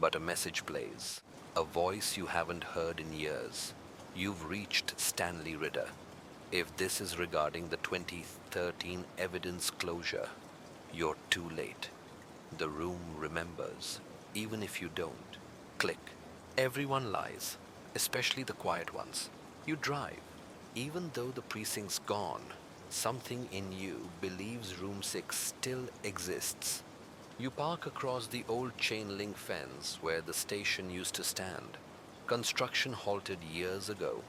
but a message plays. A voice you haven't heard in years. You've reached Stanley Ridder. If this is regarding the 2013 evidence closure, you're too late. The room remembers, even if you don't. Click. Everyone lies, especially the quiet ones. You drive. Even though the precinct's gone, something in you believes room 6 still exists. You park across the old chain link fence where the station used to stand. Construction halted years ago.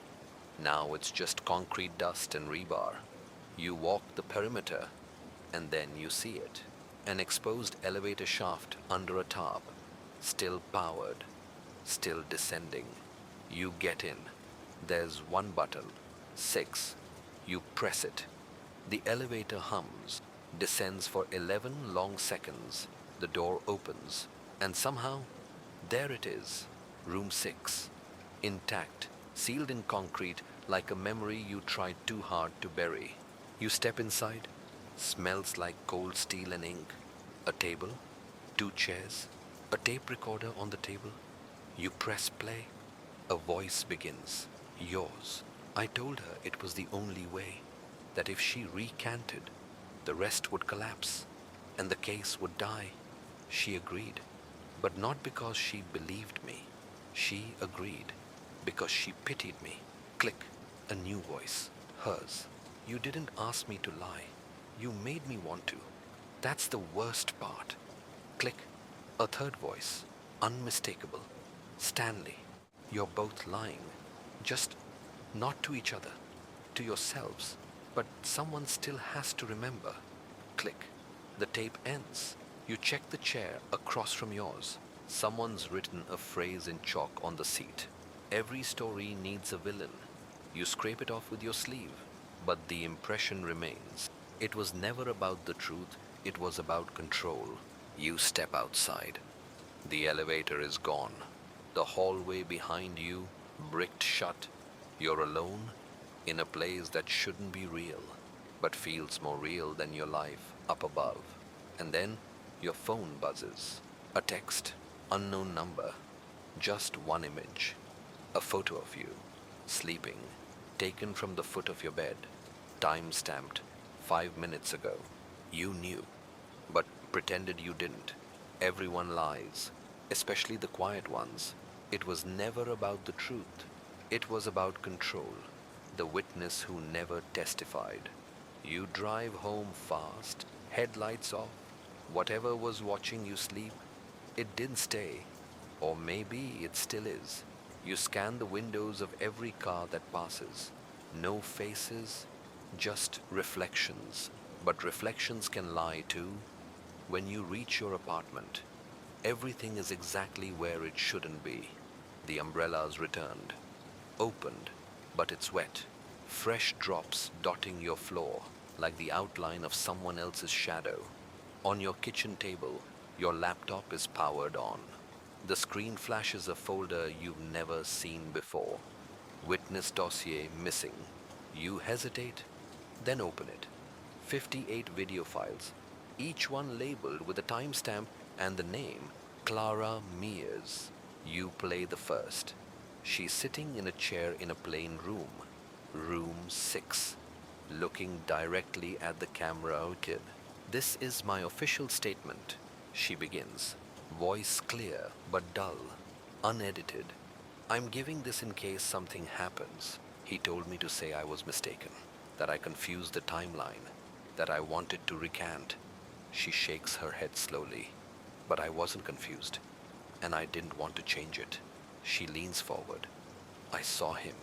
Now it's just concrete dust and rebar. You walk the perimeter, and then you see it. An exposed elevator shaft under a tarp, still powered, still descending. You get in. There's one button, 6. You press it. The elevator hums, descends for 11 long seconds. The door opens, and somehow, there it is, room 6, intact, sealed in concrete like a memory you tried too hard to bury. You step inside, smells like cold steel and ink. A table, 2 chairs, a tape recorder on the table. You press play. A voice begins, yours. I told her it was the only way, that if she recanted, the rest would collapse, and the case would die. She agreed, but not because she believed me. She agreed because she pitied me. Click, a new voice, hers. You didn't ask me to lie. You made me want to. That's the worst part. Click, a third voice, unmistakable. Stanley, you're both lying. Just not to each other, to yourselves. But someone still has to remember. Click, the tape ends. You check the chair across from yours. Someone's written a phrase in chalk on the seat. Every story needs a villain. You scrape it off with your sleeve, but the impression remains. It was never about the truth, it was about control. You step outside. The elevator is gone. The hallway behind you, bricked shut. You're alone, in a place that shouldn't be real, but feels more real than your life up above. And then, your phone buzzes. A text, unknown number, just one image. A photo of you, sleeping, taken from the foot of your bed, time-stamped 5 minutes ago. You knew, but pretended you didn't. Everyone lies, especially the quiet ones. It was never about the truth. It was about control, the witness who never testified. You drive home fast, headlights off. Whatever was watching you sleep, it didn't stay. Or maybe it still is. You scan the windows of every car that passes. No faces, just reflections. But reflections can lie too. When you reach your apartment, everything is exactly where it shouldn't be. The umbrella's returned. Opened, but it's wet. Fresh drops dotting your floor, like the outline of someone else's shadow. On your kitchen table, your laptop is powered on. The screen flashes a folder you've never seen before. Witness dossier missing. You hesitate, then open it. 58 video files, each one labeled with a timestamp and the name, Clara Mears. You play the first. She's sitting in a chair in a plain room. Room 6. Looking directly at the camera. Kid. This is my official statement, she begins. Voice clear but dull, unedited. I'm giving this in case something happens. He told me to say I was mistaken, that I confused the timeline, that I wanted to recant. She shakes her head slowly. But I wasn't confused, and I didn't want to change it. She leans forward. I saw him.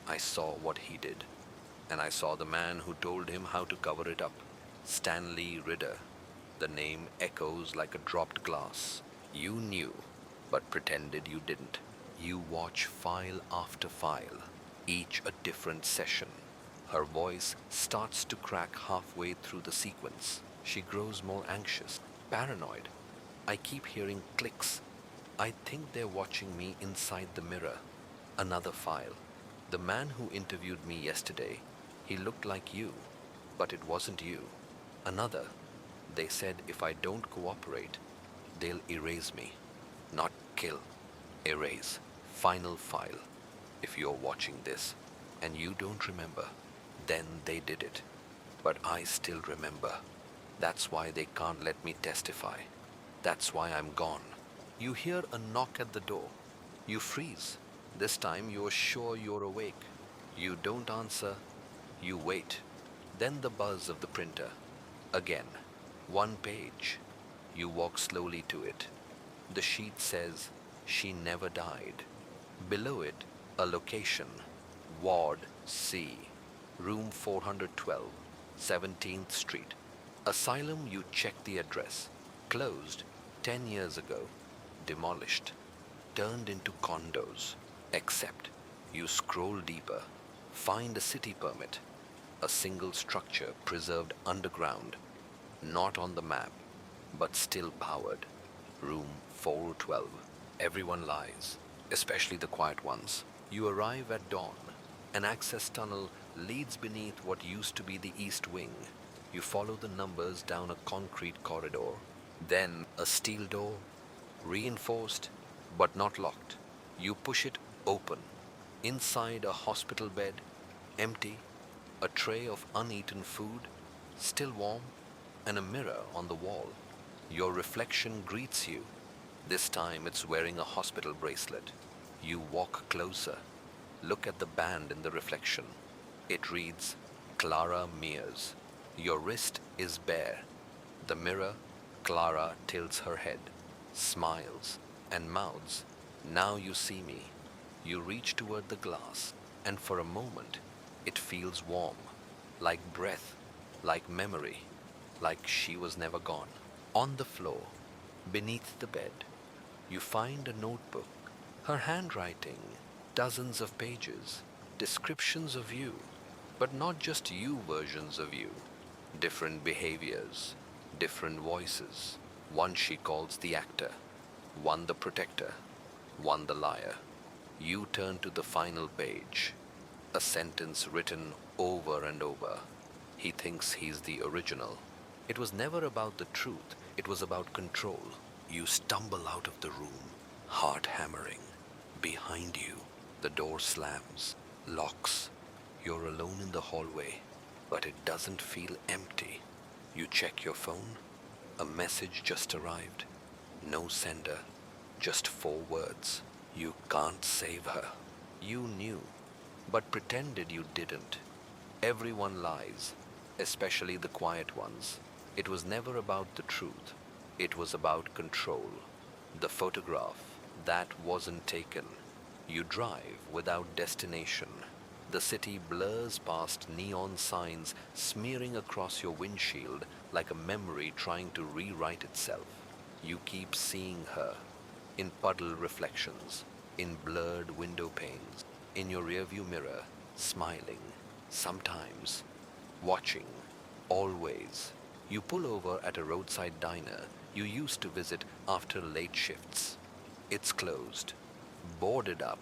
I saw what he did. And I saw the man who told him how to cover it up. Stanley Ridder. The name echoes like a dropped glass. You knew, but pretended you didn't. You watch file after file, each a different session. Her voice starts to crack halfway through the sequence. She grows more anxious, paranoid. I keep hearing clicks. I think they're watching me inside the mirror. Another file. The man who interviewed me yesterday, he looked like you, but it wasn't you. Another. They said if I don't cooperate, they'll erase me. Not kill, erase. Final file. If you're watching this and you don't remember, then they did it. But I still remember. That's why they can't let me testify. That's why I'm gone. You hear a knock at the door. You freeze. This time you're sure you're awake. You don't answer. You wait. Then the buzz of the printer. Again. One page. You walk slowly to it. The sheet says, "She never died." Below it, a location. Ward C. Room 412, 17th Street. Asylum, you check the address. Closed 10 years ago. Demolished. Turned into condos. Except, you scroll deeper. Find a city permit. A single structure preserved underground. Not on the map, but still powered. Room 412. Everyone lies, especially the quiet ones. You arrive at dawn. An access tunnel leads beneath what used to be the east wing. You follow the numbers down a concrete corridor. Then a steel door, reinforced but not locked. You push it open. Inside a hospital bed, empty, a tray of uneaten food, still warm, and a mirror on the wall. Your reflection greets you. This time it's wearing a hospital bracelet. You walk closer. Look at the band in the reflection. It reads, Clara Mears. Your wrist is bare. The mirror, Clara tilts her head, smiles, and mouths, "Now you see me." You reach toward the glass, and for a moment, it feels warm, like breath, like memory, like she was never gone. On the floor, beneath the bed, you find a notebook. Her handwriting, dozens of pages, descriptions of you, but not just you versions of you. Different behaviors, different voices. One she calls the actor, one the protector, one the liar. You turn to the final page, a sentence written over and over. He thinks he's the original. It was never about the truth, it was about control. You stumble out of the room, heart hammering. Behind you, the door slams, locks. You're alone in the hallway, but it doesn't feel empty. You check your phone. A message just arrived. No sender, just 4 words. You can't save her. You knew, but pretended you didn't. Everyone lies, especially the quiet ones. It was never about the truth. It was about control. The photograph, that wasn't taken. You drive without destination. The city blurs past neon signs smearing across your windshield like a memory trying to rewrite itself. You keep seeing her in puddle reflections, in blurred window panes, in your rearview mirror, smiling, sometimes, watching, always. You pull over at a roadside diner you used to visit after late shifts. It's closed, boarded up,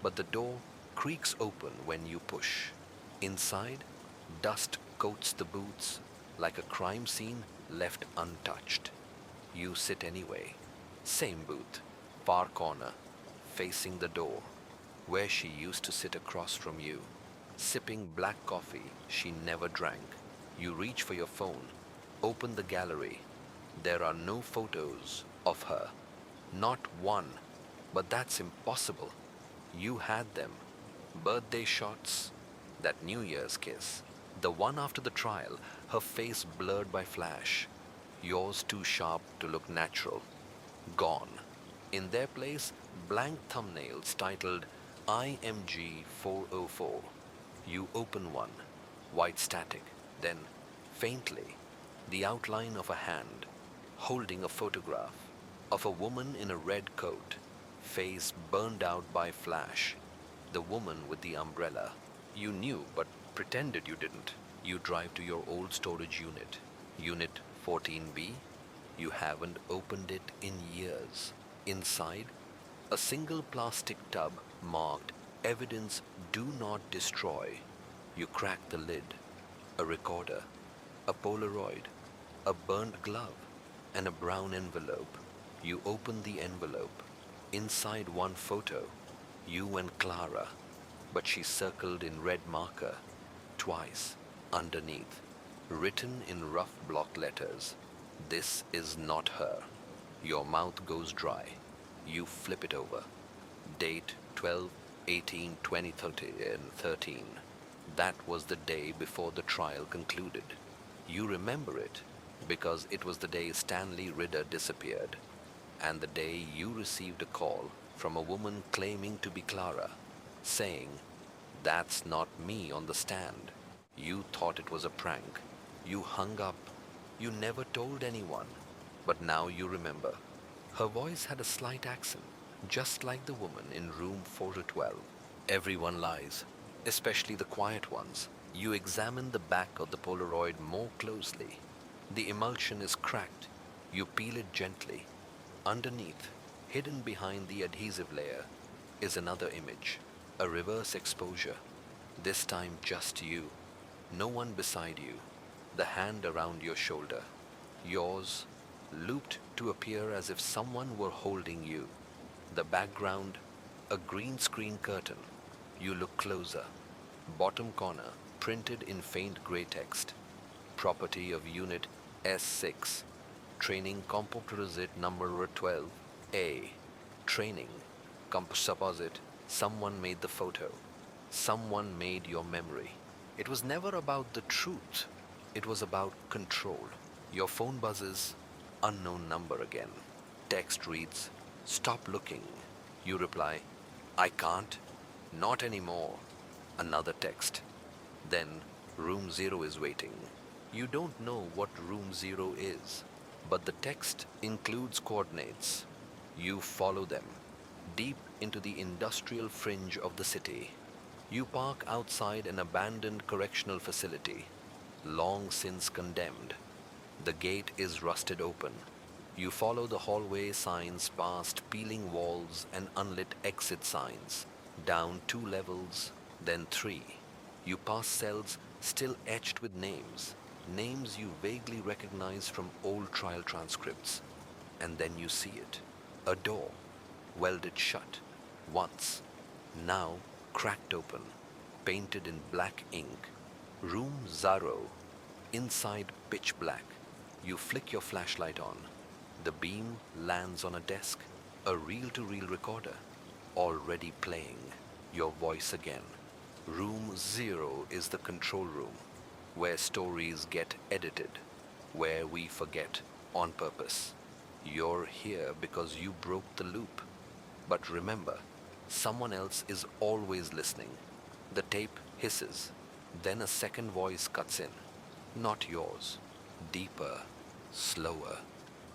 but the door creaks open when you push. Inside, dust coats the booths like a crime scene left untouched. You sit anyway. Same booth, far corner, facing the door, where she used to sit across from you, sipping black coffee she never drank. You reach for your phone, open the gallery. There are no photos of her. Not one. But that's impossible. You had them. Birthday shots, that New Year's kiss, the one after the trial, her face blurred by flash, yours too sharp to look natural. Gone. In their place, blank thumbnails titled, IMG 404. You open one, white static, then, faintly, the outline of a hand holding a photograph of a woman in a red coat, face burned out by flash. The woman with the umbrella. You knew but pretended you didn't. You drive to your old storage unit, Unit 14B. You haven't opened it in years. Inside, a single plastic tub marked Evidence Do Not Destroy. You crack the lid. A recorder, a Polaroid, a burnt glove, and a brown envelope. You open the envelope. Inside one photo, you and Clara, but she's circled in red marker, twice, underneath, written in rough block letters. This is not her. Your mouth goes dry. You flip it over. Date 12/18/2013. That was the day before the trial concluded. You remember it because it was the day Stanley Ridder disappeared, and the day you received a call from a woman claiming to be Clara, saying, "That's not me on the stand." You thought it was a prank. You hung up. You never told anyone. But now you remember. Her voice had a slight accent, just like the woman in room 412. Everyone lies, especially the quiet ones. You examine the back of the Polaroid more closely. The emulsion is cracked. You peel it gently. Underneath, hidden behind the adhesive layer, is another image, a reverse exposure. This time just you. No one beside you. The hand around your shoulder. Yours, looped to appear as if someone were holding you. The background, a green screen curtain. You look closer. Bottom corner, printed in faint gray text. Property of Unit S6. Training Composite number 12A. Training. Supposite. Someone made the photo. Someone made your memory. It was never about the truth. It was about control. Your phone buzzes. Unknown number again. Text reads, "Stop looking." You reply, "I can't. Not anymore." Another text. Then, room 0 is waiting. You don't know what room 0 is, but the text includes coordinates. You follow them, deep into the industrial fringe of the city. You park outside an abandoned correctional facility, long since condemned. The gate is rusted open. You follow the hallway signs past peeling walls and unlit exit signs, down 2 levels, then 3. You pass cells still etched with names, names you vaguely recognize from old trial transcripts. And then you see it. A door, welded shut, once, now cracked open, painted in black ink. Room 0, inside pitch black. You flick your flashlight on. The beam lands on a desk, a reel-to-reel recorder, already playing. Your voice again. Room 0 is the control room, where stories get edited, where we forget on purpose. You're here because you broke the loop. But remember, someone else is always listening. The tape hisses. Then a second voice cuts in. Not yours. Deeper, slower.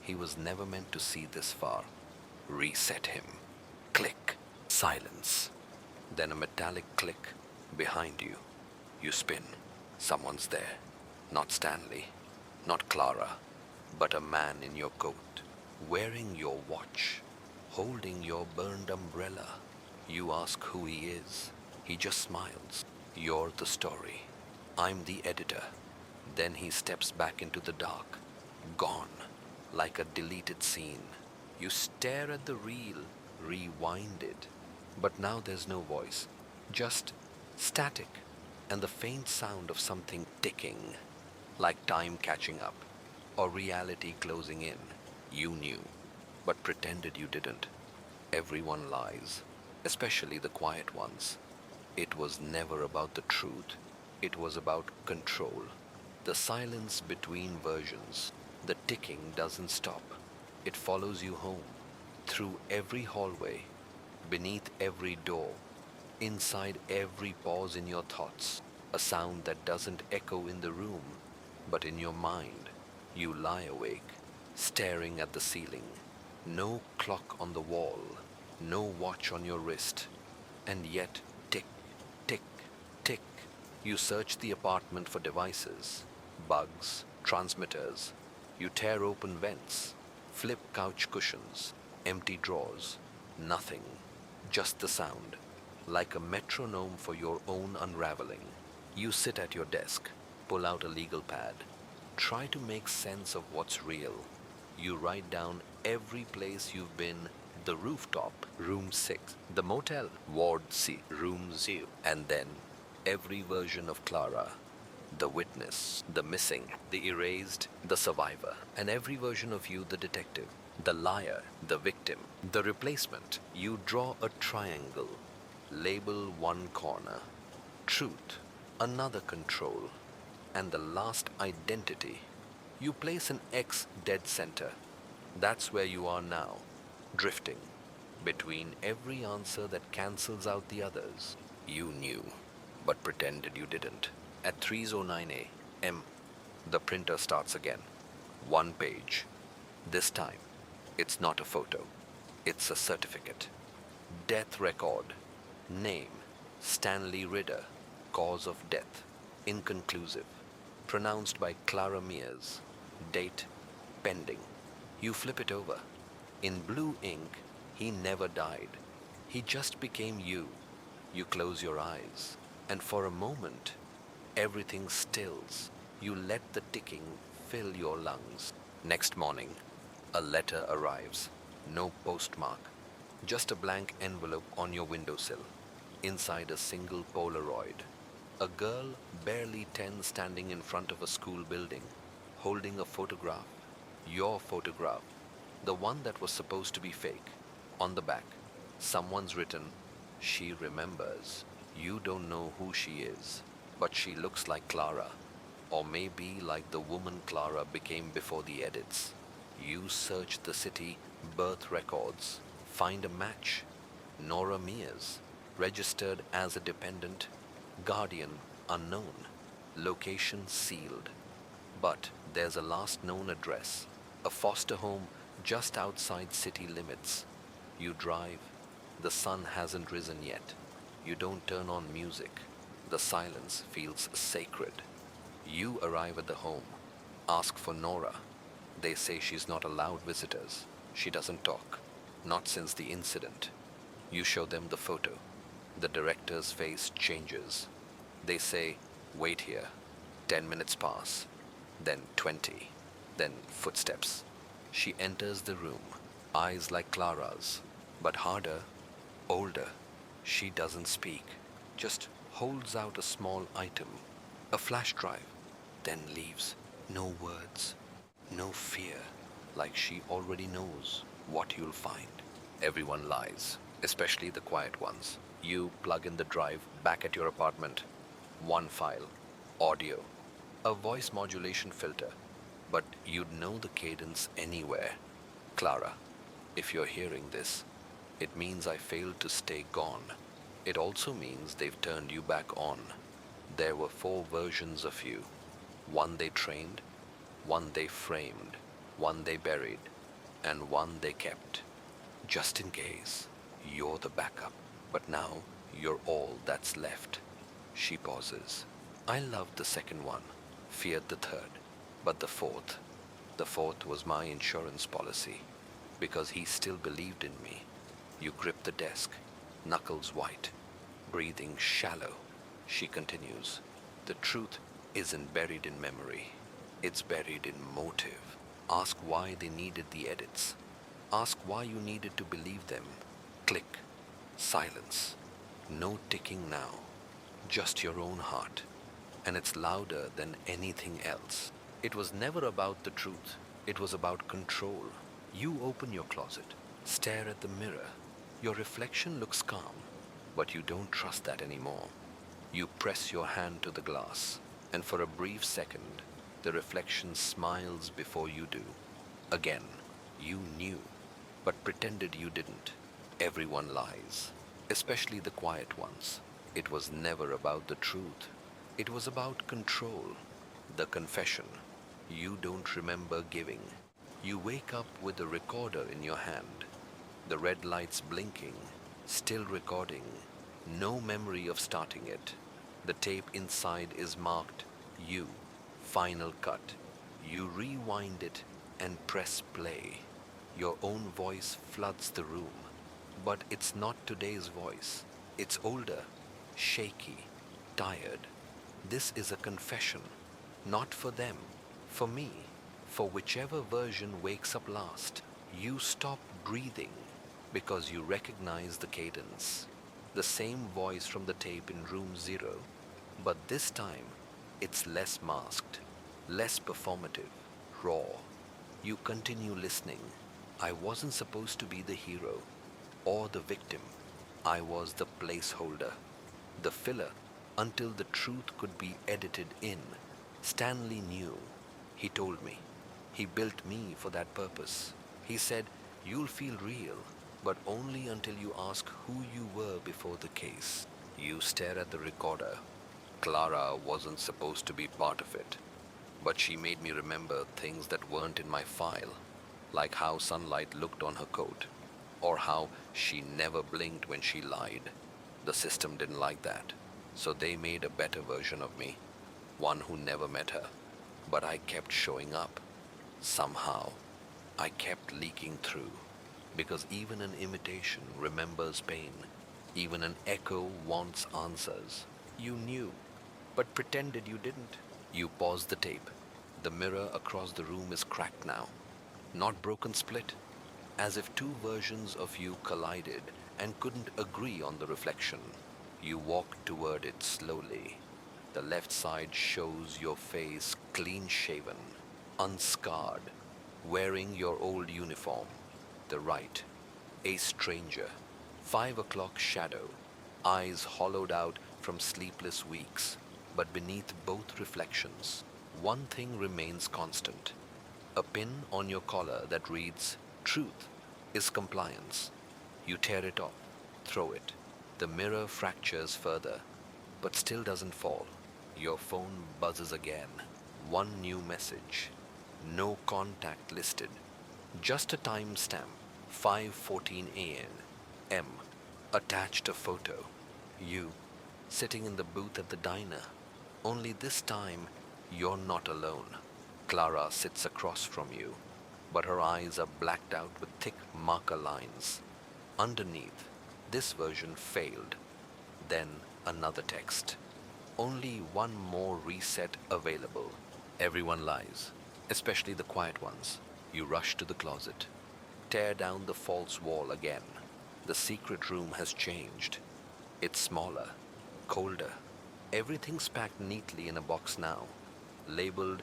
He was never meant to see this far. Reset him. Click. Silence. Then a metallic click behind you. You spin. Someone's there. Not Stanley. Not Clara. But a man in your coat, wearing your watch, holding your burned umbrella. You ask who he is. He just smiles. You're the story. I'm the editor. Then he steps back into the dark. Gone. Like a deleted scene. You stare at the reel. Rewind it. But now there's no voice. Just static. And the faint sound of something ticking. Like time catching up. Or reality closing in. You knew. But pretended you didn't. Everyone lies. Especially the quiet ones. It was never about the truth. It was about control. The silence between versions. The ticking doesn't stop. It follows you home. Through every hallway. Beneath every door. Inside every pause in your thoughts, a sound that doesn't echo in the room, but in your mind. You lie awake, staring at the ceiling. No clock on the wall, no watch on your wrist, and yet tick, tick, tick. You search the apartment for devices, bugs, transmitters. You tear open vents, flip couch cushions, empty drawers. Nothing, just the sound, like a metronome for your own unraveling. You sit at your desk, pull out a legal pad, try to make sense of what's real. You write down every place you've been: the rooftop, room 6, the motel, ward C, room 0, and then every version of Clara: the witness, the missing, the erased, the survivor, and every version of you: the detective, the liar, the victim, the replacement. You draw a triangle, label one corner truth, another control, and the last identity. You place an X dead center. That's where you are now, drifting between every answer that cancels out the others. You knew, but pretended you didn't. At 3:09 a.m., the printer starts again. One page. This time, it's not a photo. It's a certificate. Death record. Name: Stanley Ridder. Cause of death: inconclusive. Pronounced by Clara Mears. Date: pending. You flip it over. In blue ink, he never died. He just became you. You close your eyes, and for a moment, everything stills. You let the ticking fill your lungs. Next morning, a letter arrives. No postmark. Just a blank envelope on your windowsill. Inside a single Polaroid. A girl barely 10 standing in front of a school building, holding a photograph. Your photograph. The one that was supposed to be fake. On the back, someone's written, "She remembers." You don't know who she is, but she looks like Clara. Or maybe like the woman Clara became before the edits. You search the city birth records. Find a match. Nora Mears. Registered as a dependent. Guardian unknown. Location sealed. But there's a last known address. A foster home just outside city limits. You drive. The sun hasn't risen yet. You don't turn on music. The silence feels sacred. You arrive at the home. Ask for Nora. They say she's not allowed visitors. She doesn't talk. Not since the incident. You show them the photo. The director's face changes. They say, "Wait here." 10 minutes pass. Then 20. Then footsteps. She enters the room. Eyes like Clara's, but harder, older. She doesn't speak. Just holds out a small item. A flash drive. Then leaves. No words. No fear. Like she already knows what you'll find. Everyone lies, especially the quiet ones. You plug in the drive back at your apartment. One file. Audio. A voice modulation filter. But you'd know the cadence anywhere. Clara, if you're hearing this, it means I failed to stay gone. It also means they've turned you back on. There were 4 versions of you. One they trained, one they framed, one they buried, and one they kept. Just in case, you're the backup. But now, you're all that's left. She pauses. I loved the second one, feared the third, but the fourth was my insurance policy, because he still believed in me. You grip the desk, knuckles white, breathing shallow. She continues. The truth isn't buried in memory. It's buried in motive. Ask why they needed the edits. Ask why you needed to believe them. Click. Silence. No ticking now. Just your own heart. And it's louder than anything else. It was never about the truth. It was about control. You open your closet. Stare at the mirror. Your reflection looks calm, but you don't trust that anymore. You press your hand to the glass, and for a brief second, the reflection smiles before you do. Again, you knew, but pretended you didn't. Everyone lies. especially the quiet ones. It was never about the truth. It was about control, the confession you don't remember giving. You wake up with a recorder in your hand, the red lights blinking, still recording, no memory of starting it. The tape inside is marked you, final cut. You rewind it and press play. Your own voice floods the room, but it's not today's voice. It's older, shaky, tired. This is a confession, not for them, for me, for whichever version wakes up last. You stop breathing because you recognize the cadence. The same voice from the tape in room zero, but this time it's less masked, less performative, raw. You continue listening. I wasn't supposed to be the hero or the victim. I was the placeholder, the filler, until the truth could be edited in. Stanley knew. He told me. He built me for that purpose. He said, "You'll feel real, but only until you ask who you were before the case." You stare at the recorder. Clara wasn't supposed to be part of it, but she made me remember things that weren't in my file, like how sunlight looked on her coat, or how she never blinked when she lied. The system didn't like that, so they made a better version of me, one who never met her. But I kept showing up. Somehow, I kept leaking through, because even an imitation remembers pain. Even an echo wants answers. You knew, but pretended you didn't. You paused the tape. The mirror across the room is cracked now, not broken, split, as if two versions of you collided and couldn't agree on the reflection. You walk toward it slowly. The left side shows your face clean shaven, unscarred, wearing your old uniform. The right, a stranger, 5 o'clock shadow, eyes hollowed out from sleepless weeks. But beneath both reflections, one thing remains constant. A pin on your collar that reads, "Truth is compliance." You tear it off, throw it. The mirror fractures further, but still doesn't fall. Your phone buzzes again. One new message. No contact listed. Just a timestamp, 5:14 a.m. Attached a photo. You, sitting in the booth at the diner. Only this time, you're not alone. Clara sits across from you, but her eyes are blacked out with thick marker lines. Underneath, this version failed. Then another text. Only one more reset available. Everyone lies, especially the quiet ones. You rush to the closet. Tear down the false wall again. The secret room has changed. It's smaller, colder. Everything's packed neatly in a box now, labeled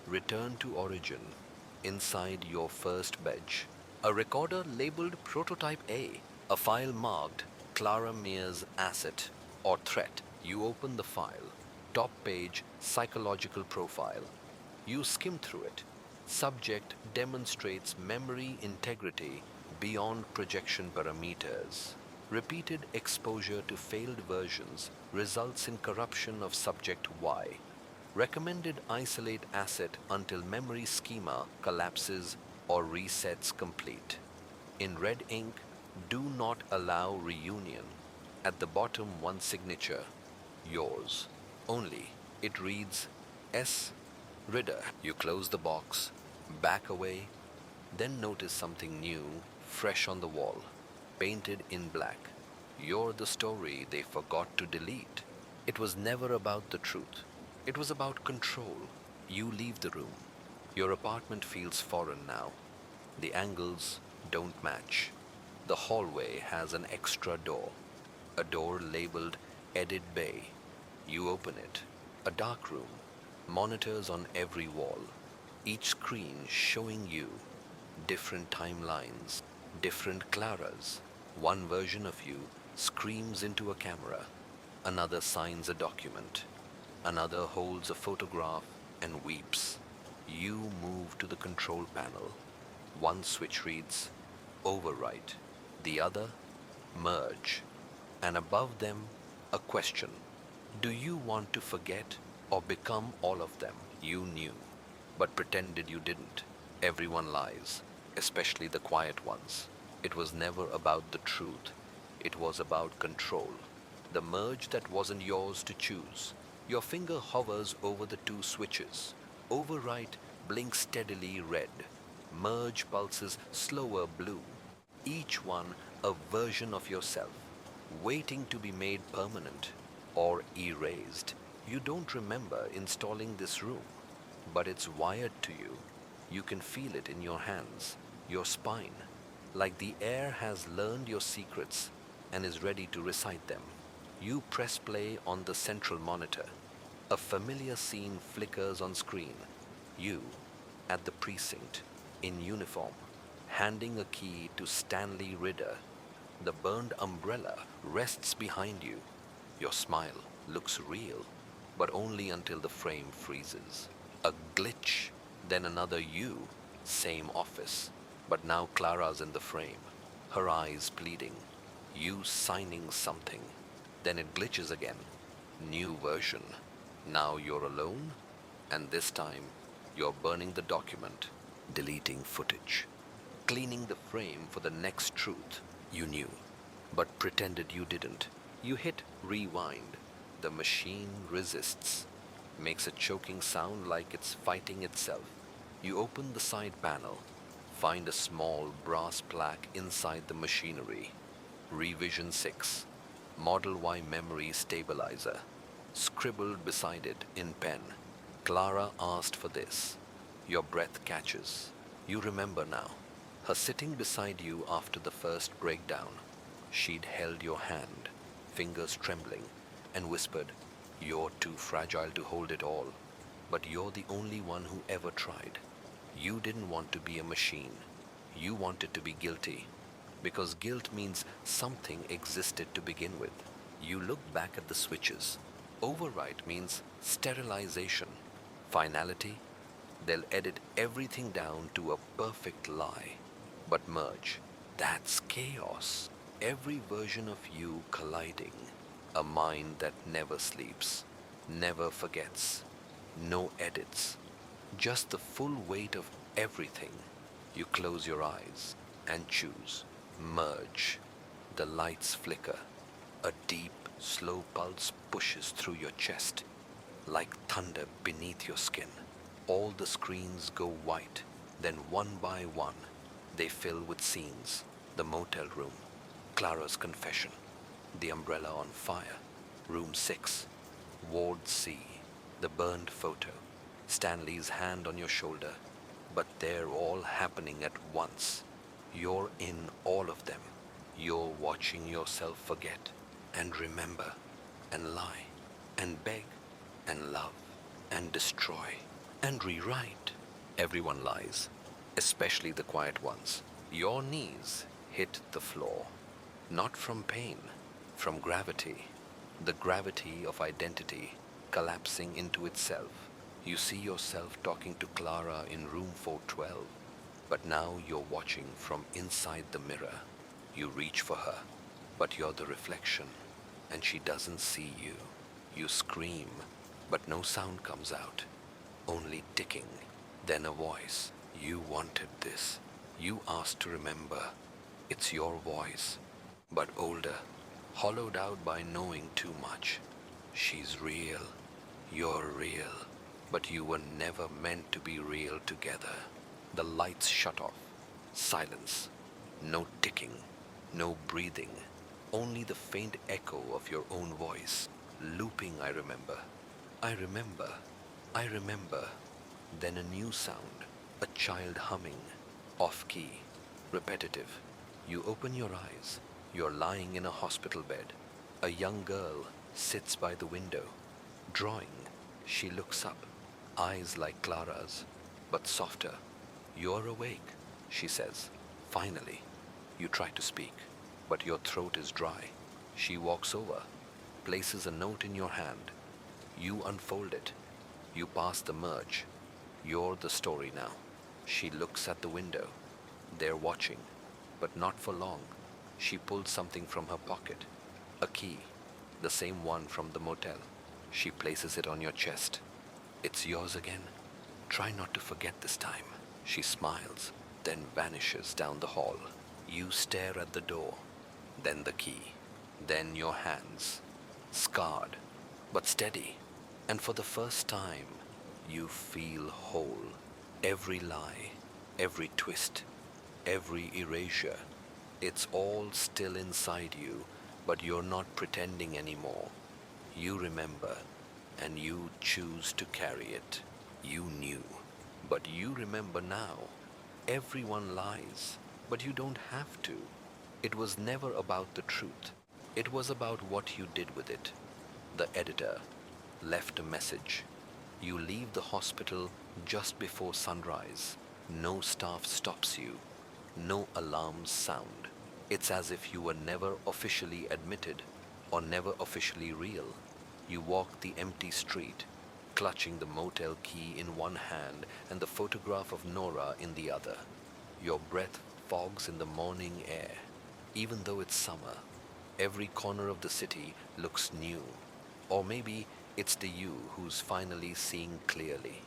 "Return to Origin." Inside your first badge, a recorder labeled Prototype A, a file marked Clara Mear's asset or threat. You open the file. Top page, psychological profile. You skim through it. Subject demonstrates memory integrity beyond projection parameters. Repeated exposure to failed versions results in corruption of subject Y. Recommended isolate asset until memory schema collapses or resets complete. In red ink, do not allow reunion. At the bottom, one signature, yours. Only. It reads S. Ridder. You close the box, back away, then notice something new, fresh on the wall, painted in black. You're the story they forgot to delete. It was never about the truth. It was about control. You leave the room. Your apartment feels foreign now. The angles don't match. The hallway has an extra door. A door labeled Edit Bay. You open it. A dark room. Monitors on every wall. Each screen showing you different timelines, different Claras. One version of you screams into a camera. Another signs a document. Another holds a photograph and weeps. You move to the control panel. One switch reads Overwrite. The other, Merge. and above them, a question. Do you want to forget or become all of them? You knew, but pretended you didn't. Everyone lies, especially the quiet ones. It was never about the truth. It was about control. The merge that wasn't yours to choose. Your finger hovers over the two switches. Overwrite blinks steadily red. Merge pulses slower blue. Each one a version of yourself, waiting to be made permanent or erased. You don't remember installing this room, but it's wired to you. You can feel it in your hands, your spine, like the air has learned your secrets and is ready to recite them. You press play on the central monitor. A familiar scene flickers on screen. You, at the precinct, in uniform, handing a key to Stanley Ridder. The burned umbrella rests behind you. Your smile looks real, but only until the frame freezes. A glitch, then another you, same office, but now Clara's in the frame, her eyes pleading, you signing something. Then it glitches again. New version. Now you're alone, and this time you're burning the document, deleting footage, cleaning the frame for the next truth. You knew, but pretended you didn't. You hit rewind. The machine resists, makes a choking sound like it's fighting itself. You open the side panel, find a small brass plaque inside the machinery. Revision 6, Model Y memory stabilizer. Scribbled beside it in pen. Clara asked for this. Your breath catches. You remember now. Her sitting beside you after the first breakdown. She'd held your hand, fingers trembling, and whispered, you're too fragile to hold it all, but you're the only one who ever tried. You didn't want to be a machine. You wanted to be guilty, because guilt means something existed to begin with. You look back at the switches. Overwrite means sterilization. Finality, they'll edit everything down to a perfect lie. But merge, that's chaos. Every version of you colliding. A mind that never sleeps, never forgets. No edits, just the full weight of everything. You close your eyes and choose. Merge. The lights flicker. A deep, slow pulse pushes through your chest, like thunder beneath your skin. All the screens go white, then one by one, they fill with scenes. The motel room, Clara's confession, the umbrella on fire, room 6, Ward C, the burned photo, Stanley's hand on your shoulder. But they're all happening at once. You're in all of them. You're watching yourself forget and remember and lie and beg and love and destroy and rewrite. Everyone lies, especially the quiet ones. Your knees hit the floor, not from pain, from gravity, the gravity of identity collapsing into itself. You see yourself talking to Clara in room 412, but now you're watching from inside the mirror. You reach for her, but you're the reflection, and she doesn't see you. You scream, but no sound comes out, only ticking. Then a voice. You wanted this. You asked to remember. It's your voice, but older, hollowed out by knowing too much. She's real. You're real. But you were never meant to be real together. The lights shut off. Silence. No ticking. No breathing. Only the faint echo of your own voice. Looping, I remember. I remember. I remember. Then a new sound. A child humming. Off-key. Repetitive. You open your eyes. You're lying in a hospital bed. A young girl sits by the window. Drawing. She looks up. Eyes like Clara's, but softer. You're awake, she says. Finally. You try to speak, but your throat is dry. She walks over, places a note in your hand. You unfold it. You pass the merge. You're the story now. She looks at the window. They're watching, but not for long. She pulls something from her pocket. A key, the same one from the motel. She places it on your chest. It's yours again. Try not to forget this time. She smiles, then vanishes down the hall. You stare at the door, then the key, then your hands, scarred, but steady. And for the first time, you feel whole. Every lie, every twist, every erasure, it's all still inside you, but you're not pretending anymore. You remember, and you choose to carry it. You knew, but you remember now. Everyone lies, but you don't have to. It was never about the truth. It was about what you did with it. The editor left a message. You leave the hospital just before sunrise. No staff stops you. No alarms sound. It's as if you were never officially admitted or never officially real. You walk the empty street, clutching the motel key in one hand and the photograph of Nora in the other. Your breath fogs in the morning air. Even though it's summer, every corner of the city looks new. Or maybe it's the you who's finally seeing clearly.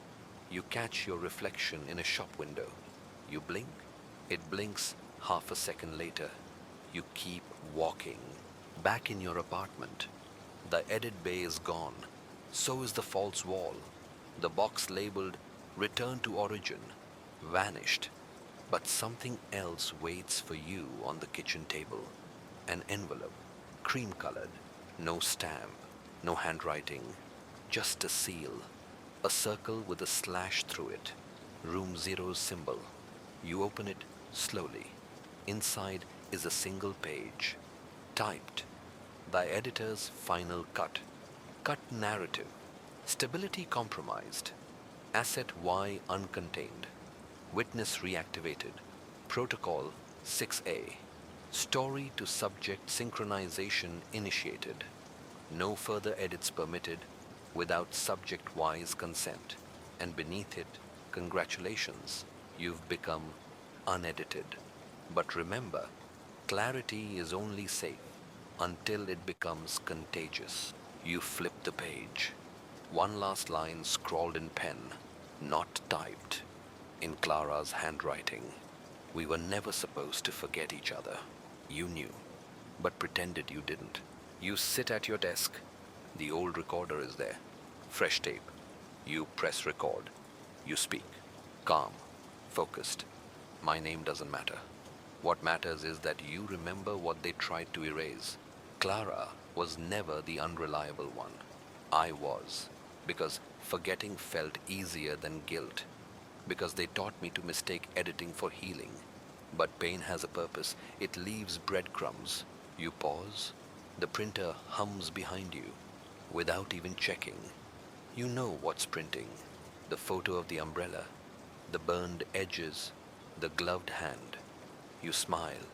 You catch your reflection in a shop window. You blink. It blinks half a second later. You keep walking. Back in your apartment. The edit bay is gone. So is the false wall. The box labeled Return to Origin vanished. But something else waits for you on the kitchen table. An envelope, cream-colored, no stamp, no handwriting, just a seal, a circle with a slash through it, room zero's symbol. You open it slowly. Inside is a single page, typed, the editor's final cut. Cut narrative, stability compromised, asset Y uncontained, witness reactivated, protocol 6A, story to subject synchronization initiated, no further edits permitted without subject Y's consent, and beneath it, congratulations, you've become unedited. But remember, clarity is only safe until it becomes contagious. You flip the page. One last line scrawled in pen, not typed, in Clara's handwriting. We were never supposed to forget each other. You knew, but pretended you didn't. You sit at your desk. The old recorder is there. Fresh tape. You press record. You speak. Calm. Focused. My name doesn't matter. What matters is that you remember what they tried to erase. Clara was never the unreliable one. I was. Because forgetting felt easier than guilt. Because they taught me to mistake editing for healing. But pain has a purpose. It leaves breadcrumbs. You pause. The printer hums behind you. Without even checking. You know what's printing. The photo of the umbrella. The burned edges. The gloved hand. You smile.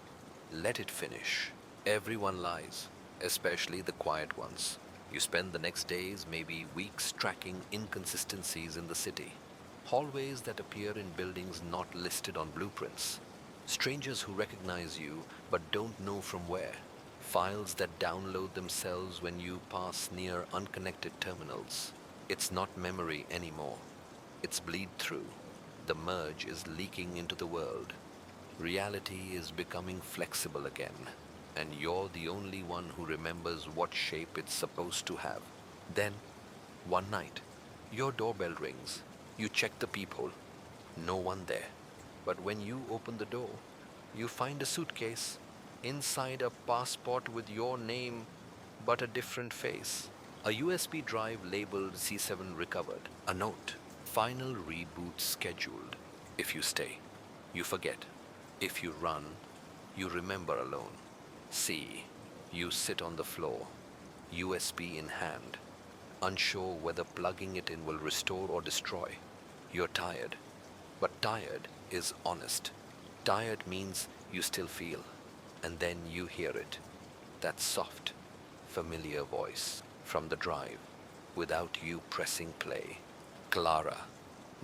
Let it finish. Everyone lies, especially the quiet ones. You spend the next days, maybe weeks, tracking inconsistencies in the city. Hallways that appear in buildings not listed on blueprints. Strangers who recognize you but don't know from where. Files that download themselves when you pass near unconnected terminals. It's not memory anymore. It's bleed through. The merge is leaking into the world. Reality is becoming flexible again, and you're the only one who remembers what shape it's supposed to have. Then, one night, your doorbell rings. You check the peephole. No one there. But when you open the door, you find a suitcase. Inside, a passport with your name, but a different face. A USB drive labeled C7 recovered. A note. Final reboot scheduled. If you stay, you forget. If you run, you remember alone. See, you sit on the floor, USB in hand, unsure whether plugging it in will restore or destroy. You're tired, but tired is honest. Tired means you still feel, and then you hear it. That soft, familiar voice from the drive, without you pressing play. Clara,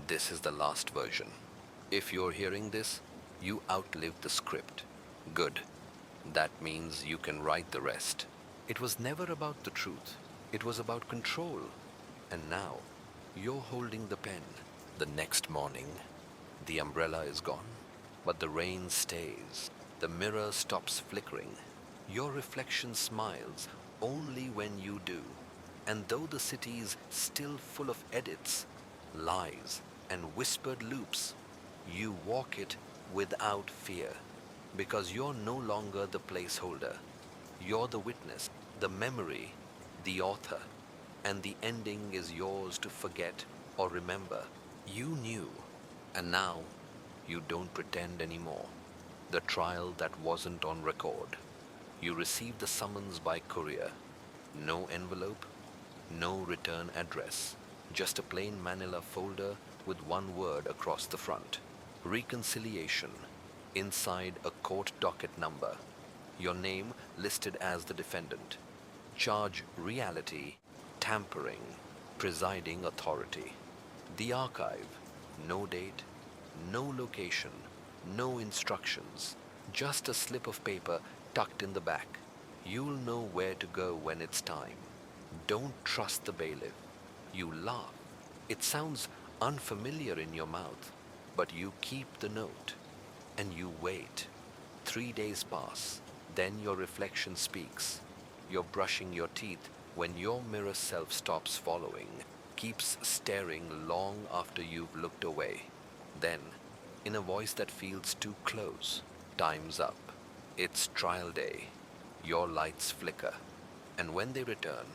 this is the last version. If you're hearing this, you outlived the script. Good. That means you can write the rest. It was never about the truth. It was about control. And now, you're holding the pen. The next morning, the umbrella is gone, but the rain stays. The mirror stops flickering. Your reflection smiles only when you do. And though the city's still full of edits, lies, and whispered loops, you walk it without fear. Because you're no longer the placeholder. You're the witness, the memory, the author, and the ending is yours to forget or remember. You knew, and now you don't pretend anymore. The trial that wasn't on record. You received the summons by courier. No envelope, no return address. Just a plain manila folder with one word across the front. Reconciliation. Inside a court docket number. Your name listed as the defendant. Charge reality, tampering, presiding authority. The archive. No date, no location, no instructions. Just a slip of paper tucked in the back. You'll know where to go when it's time. Don't trust the bailiff. You laugh. It sounds unfamiliar in your mouth, but you keep the note. And you wait. 3 days pass. Then your reflection speaks. You're brushing your teeth when your mirror self stops following, keeps staring long after you've looked away. Then, in a voice that feels too close, time's up. It's trial day. Your lights flicker. And when they return,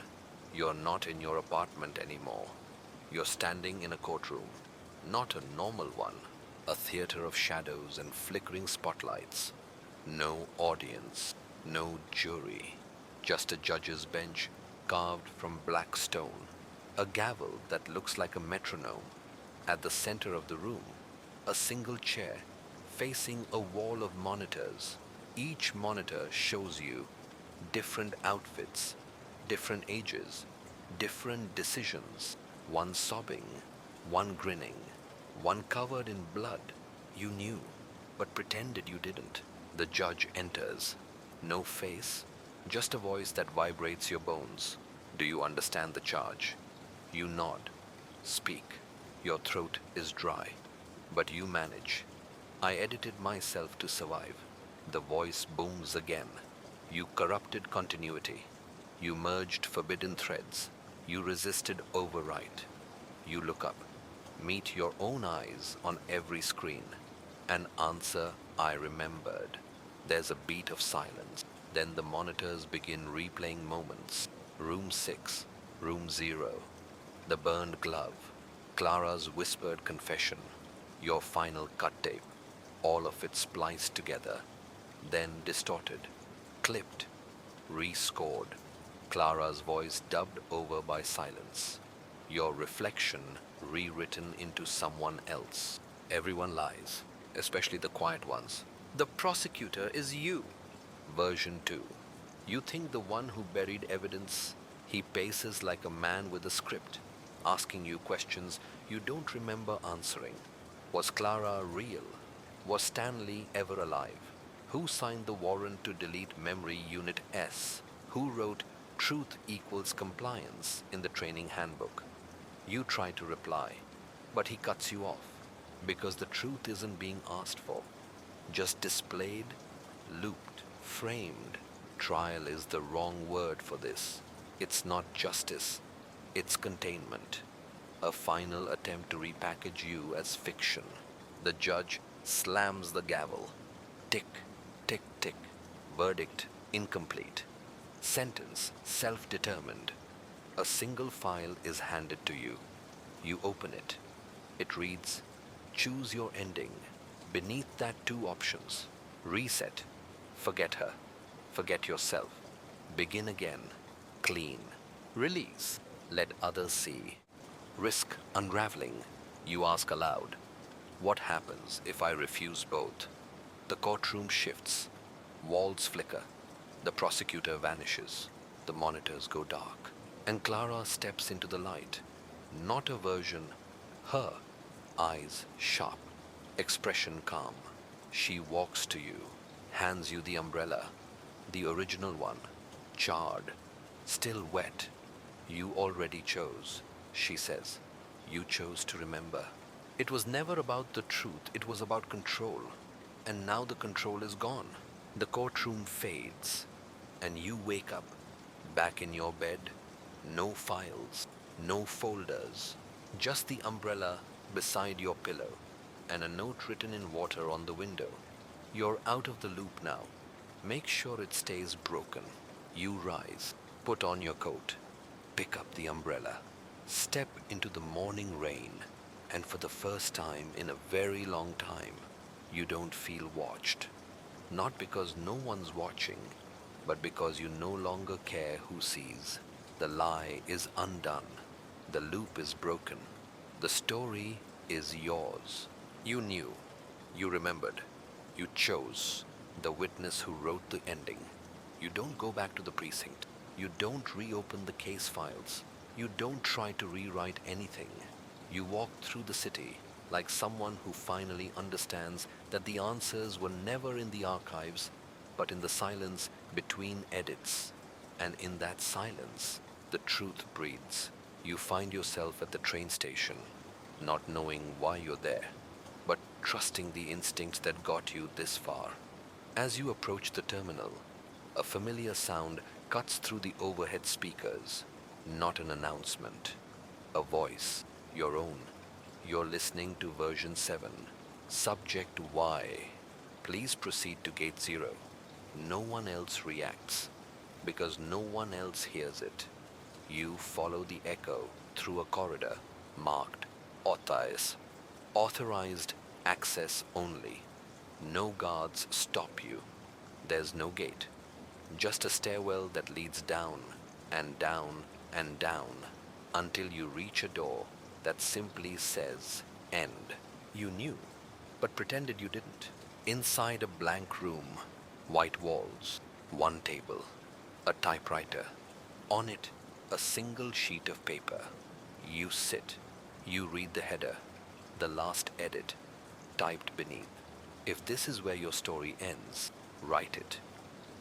you're not in your apartment anymore. You're standing in a courtroom. Not a normal one. A theater of shadows and flickering spotlights. No audience, no jury, just a judge's bench carved from black stone, a gavel that looks like a metronome. At the center of the room, a single chair facing a wall of monitors. Each monitor shows you different outfits, different ages, different decisions, one sobbing, one grinning, one covered in blood. You knew, but pretended you didn't. The judge enters. No face, just a voice that vibrates your bones. Do you understand the charge? You nod. Speak. Your throat is dry. But you manage. I edited myself to survive. The voice booms again. You corrupted continuity. You merged forbidden threads. You resisted overwrite. You look up. Meet your own eyes on every screen. An answer I remembered. There's a beat of silence. Then the monitors begin replaying moments. Room 6, Room 0, the burned glove, Clara's whispered confession, your final cut tape, all of it spliced together, then distorted, clipped, rescored, Clara's voice dubbed over by silence, your reflection rewritten into someone else. Everyone lies, especially the quiet ones. The prosecutor is you. Version 2. You think the one who buried evidence? He paces like a man with a script, asking you questions you don't remember answering. Was Clara real? Was Stanley ever alive? Who signed the warrant to delete Memory Unit S? Who wrote "Truth equals compliance" in the training handbook? You try to reply, but he cuts you off, because the truth isn't being asked for, just displayed, looped, framed. Trial is the wrong word for this. It's not justice, it's containment. A final attempt to repackage you as fiction. The judge slams the gavel. Tick, tick, tick. Verdict incomplete. Sentence self-determined. A single file is handed to you. You open it. It reads, choose your ending. Beneath that, 2 options. Reset. Forget her. Forget yourself. Begin again. Clean. Release. Let others see. Risk unraveling. You ask aloud, what happens if I refuse both? The courtroom shifts. Walls flicker. The prosecutor vanishes. The monitors go dark. And Clara steps into the light. Not a version. Her. Eyes sharp. Expression calm. She walks to you. Hands you the umbrella. The original one. Charred. Still wet. You already chose, she says. You chose to remember. It was never about the truth, it was about control. And now the control is gone. The courtroom fades, and you wake up, back in your bed. No files, no folders, just the umbrella beside your pillow, and a note written in water on the window. You're out of the loop now. Make sure it stays broken. You rise, put on your coat, pick up the umbrella, step into the morning rain, and for the first time in a very long time, you don't feel watched. Not because no one's watching, but because you no longer care who sees. The lie is undone. The loop is broken. The story is yours. You knew. You remembered. You chose. The witness who wrote the ending. You don't go back to the precinct. You don't reopen the case files. You don't try to rewrite anything. You walk through the city like someone who finally understands that the answers were never in the archives, but in the silence between edits. And in that silence, the truth breathes. You find yourself at the train station, not knowing why you're there, but trusting the instincts that got you this far. As you approach the terminal, a familiar sound cuts through the overhead speakers. Not an announcement, a voice, your own. You're listening to version 7. Subject Y. Please proceed to gate 0. No one else reacts, because no one else hears it. You follow the echo through a corridor marked authorized access only. No guards stop you. There's no gate, just a stairwell that leads down and down and down until you reach a door that simply says end. You knew, but pretended you didn't. Inside a blank room, white walls, one table, a typewriter. On it, a single sheet of paper. You sit. You read the header, the last edit, typed beneath. If this is where your story ends, write it.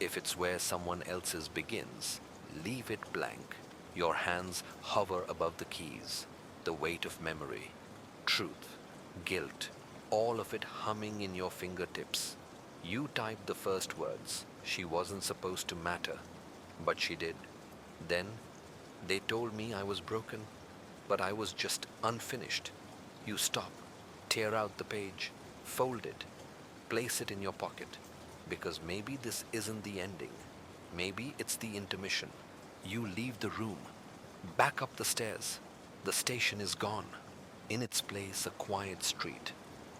If it's where someone else's begins, leave it blank. Your hands hover above the keys, the weight of memory, truth, guilt, all of it humming in your fingertips. You typed the first words. She wasn't supposed to matter, but she did. Then, they told me I was broken, but I was just unfinished. You stop, tear out the page, fold it, place it in your pocket, because maybe this isn't the ending. Maybe it's the intermission. You leave the room, back up the stairs. The station is gone. In its place, a quiet street.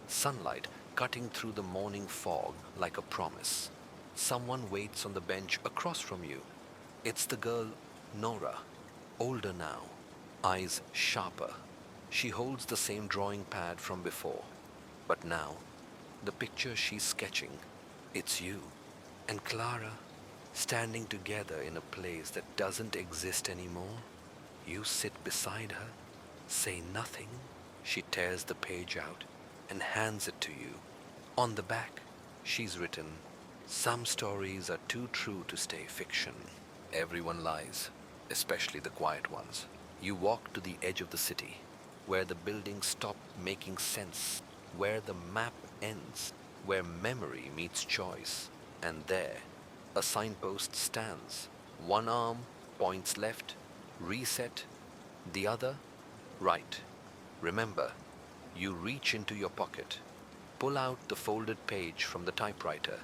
Sunlight cutting through the morning fog like a promise. Someone waits on the bench across from you. It's the girl, Nora, older now, eyes sharper. She holds the same drawing pad from before, but now, the picture she's sketching, it's you and Clara standing together in a place that doesn't exist anymore. You sit beside her, say nothing. She tears the page out and hands it to you. On the back, she's written, "Some stories are too true to stay fiction. Everyone lies, especially the quiet ones." You walk to the edge of the city, where the buildings stop making sense, where the map ends, where memory meets choice. And there, a signpost stands. One arm points left, reset, the other, right. Remember, you reach into your pocket, pull out the folded page from the typewriter,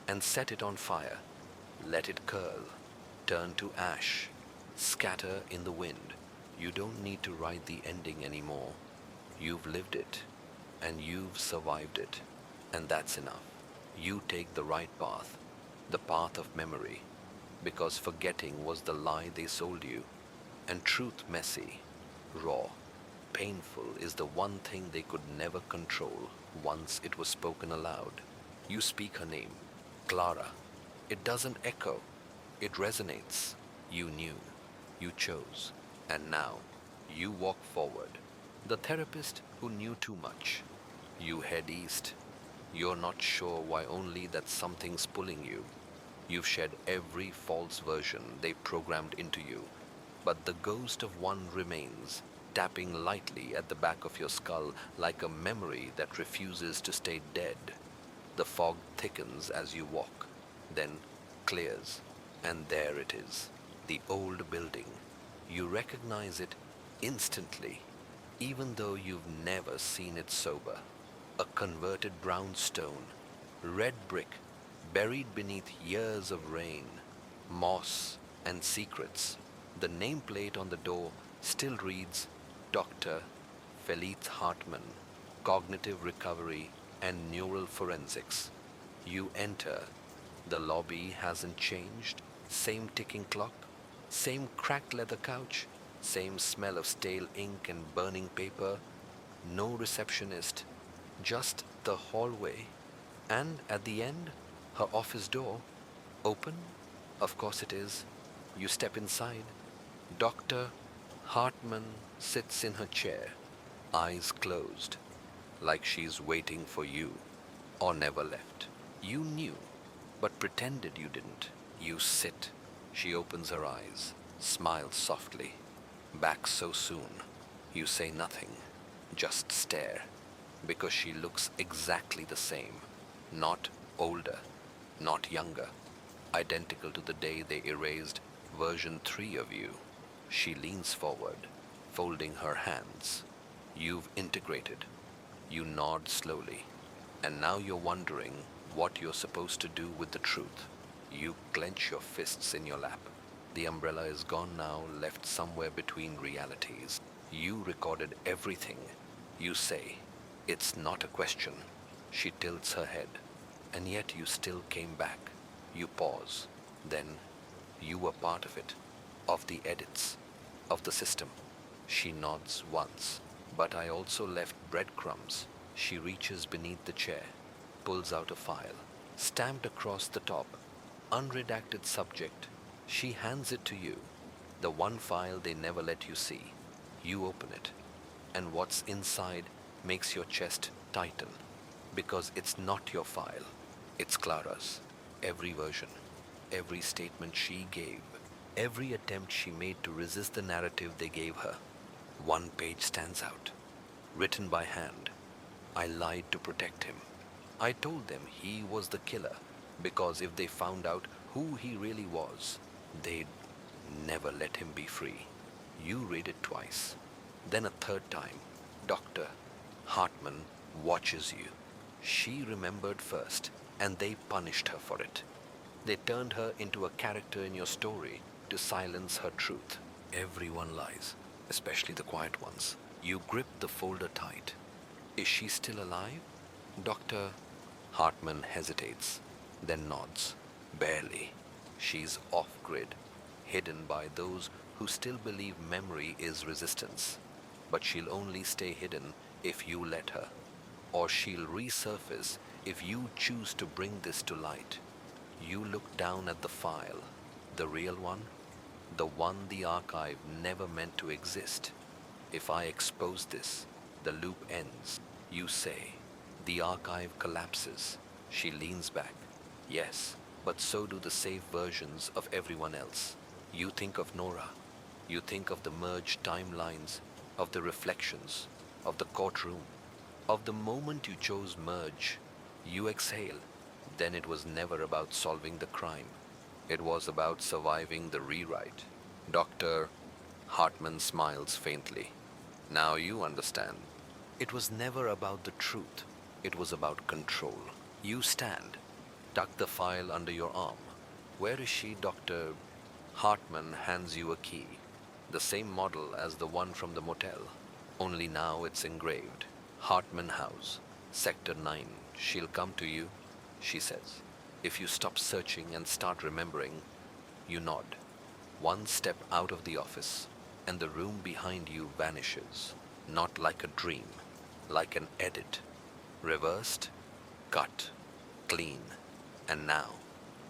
and set it on fire. Let it curl, turn to ash, scatter in the wind. You don't need to write the ending anymore. You've lived it, and you've survived it, and that's enough. You take the right path, the path of memory, because forgetting was the lie they sold you, and truth messy, raw, painful is the one thing they could never control once it was spoken aloud. You speak her name, Clara. It doesn't echo, it resonates. You knew, you chose, and now you walk forward. The therapist who knew too much. You head east. You're not sure why, only that something's pulling you. You've shed every false version they programmed into you, but the ghost of one remains, tapping lightly at the back of your skull like a memory that refuses to stay dead. The fog thickens as you walk, then clears, and there it is, the old building. You recognize it instantly, even though you've never seen it sober. A converted brown stone, red brick, buried beneath years of rain, moss, and secrets. The nameplate on the door still reads Dr. Felix Hartman, Cognitive Recovery and Neural Forensics. You enter. The lobby hasn't changed. Same ticking clock, same cracked leather couch, same smell of stale ink and burning paper. No receptionist, just the hallway. And at the end, her office door. Open? Of course it is. You step inside. Dr. Hartman sits in her chair, eyes closed, like she's waiting for you, or never left. You knew, but pretended you didn't. You sit. She opens her eyes, smiles softly. Back so soon. You say nothing, just stare, because she looks exactly the same. Not older, not younger, identical to the day they erased version 3 of you. She leans forward, folding her hands. You've integrated. You nod slowly, and now you're wondering what you're supposed to do with the truth. You clench your fists in your lap. The umbrella is gone now, left somewhere between realities. You recorded everything. You say, it's not a question. She tilts her head, and yet you still came back. You pause. Then, you were part of it, of the edits, of the system. She nods once. But I also left breadcrumbs. She reaches beneath the chair, pulls out a file, stamped across the top, unredacted subject. She hands it to you, the one file they never let you see. You open it, and what's inside makes your chest tighten, because it's not your file, it's Clara's. Every version, every statement she gave, every attempt she made to resist the narrative they gave her. One page stands out, written by hand. I lied to protect him. I told them he was the killer, because if they found out who he really was, they'd never let him be free. You read it twice, then a third time. Dr. Hartman watches you. She remembered first, and they punished her for it. They turned her into a character in your story to silence her truth. Everyone lies, especially the quiet ones. You grip the folder tight. Is she still alive? Dr. Hartman hesitates, then nods. Barely. She's off-grid, hidden by those who still believe memory is resistance. But she'll only stay hidden if you let her, or she'll resurface if you choose to bring this to light. You look down at the file, the real one, the one the archive never meant to exist. If I expose this, the loop ends. You say. The archive collapses. She leans back. Yes, but so do the safe versions of everyone else. You think of Nora. You think of the merged timelines, of the reflections, of the courtroom, of the moment you chose merge. You exhale. Then it was never about solving the crime. It was about surviving the rewrite. Dr. Hartman smiles faintly. Now you understand. It was never about the truth. It was about control. You stand, tuck the file under your arm. Where is she, Dr. Hartman hands you a key. The same model as the one from the motel. Only now it's engraved. Hartman House, Sector 9. She'll come to you, she says. If you stop searching and start remembering. You nod. One step out of the office, and the room behind you vanishes. Not like a dream, like an edit. Reversed, cut, clean. And now,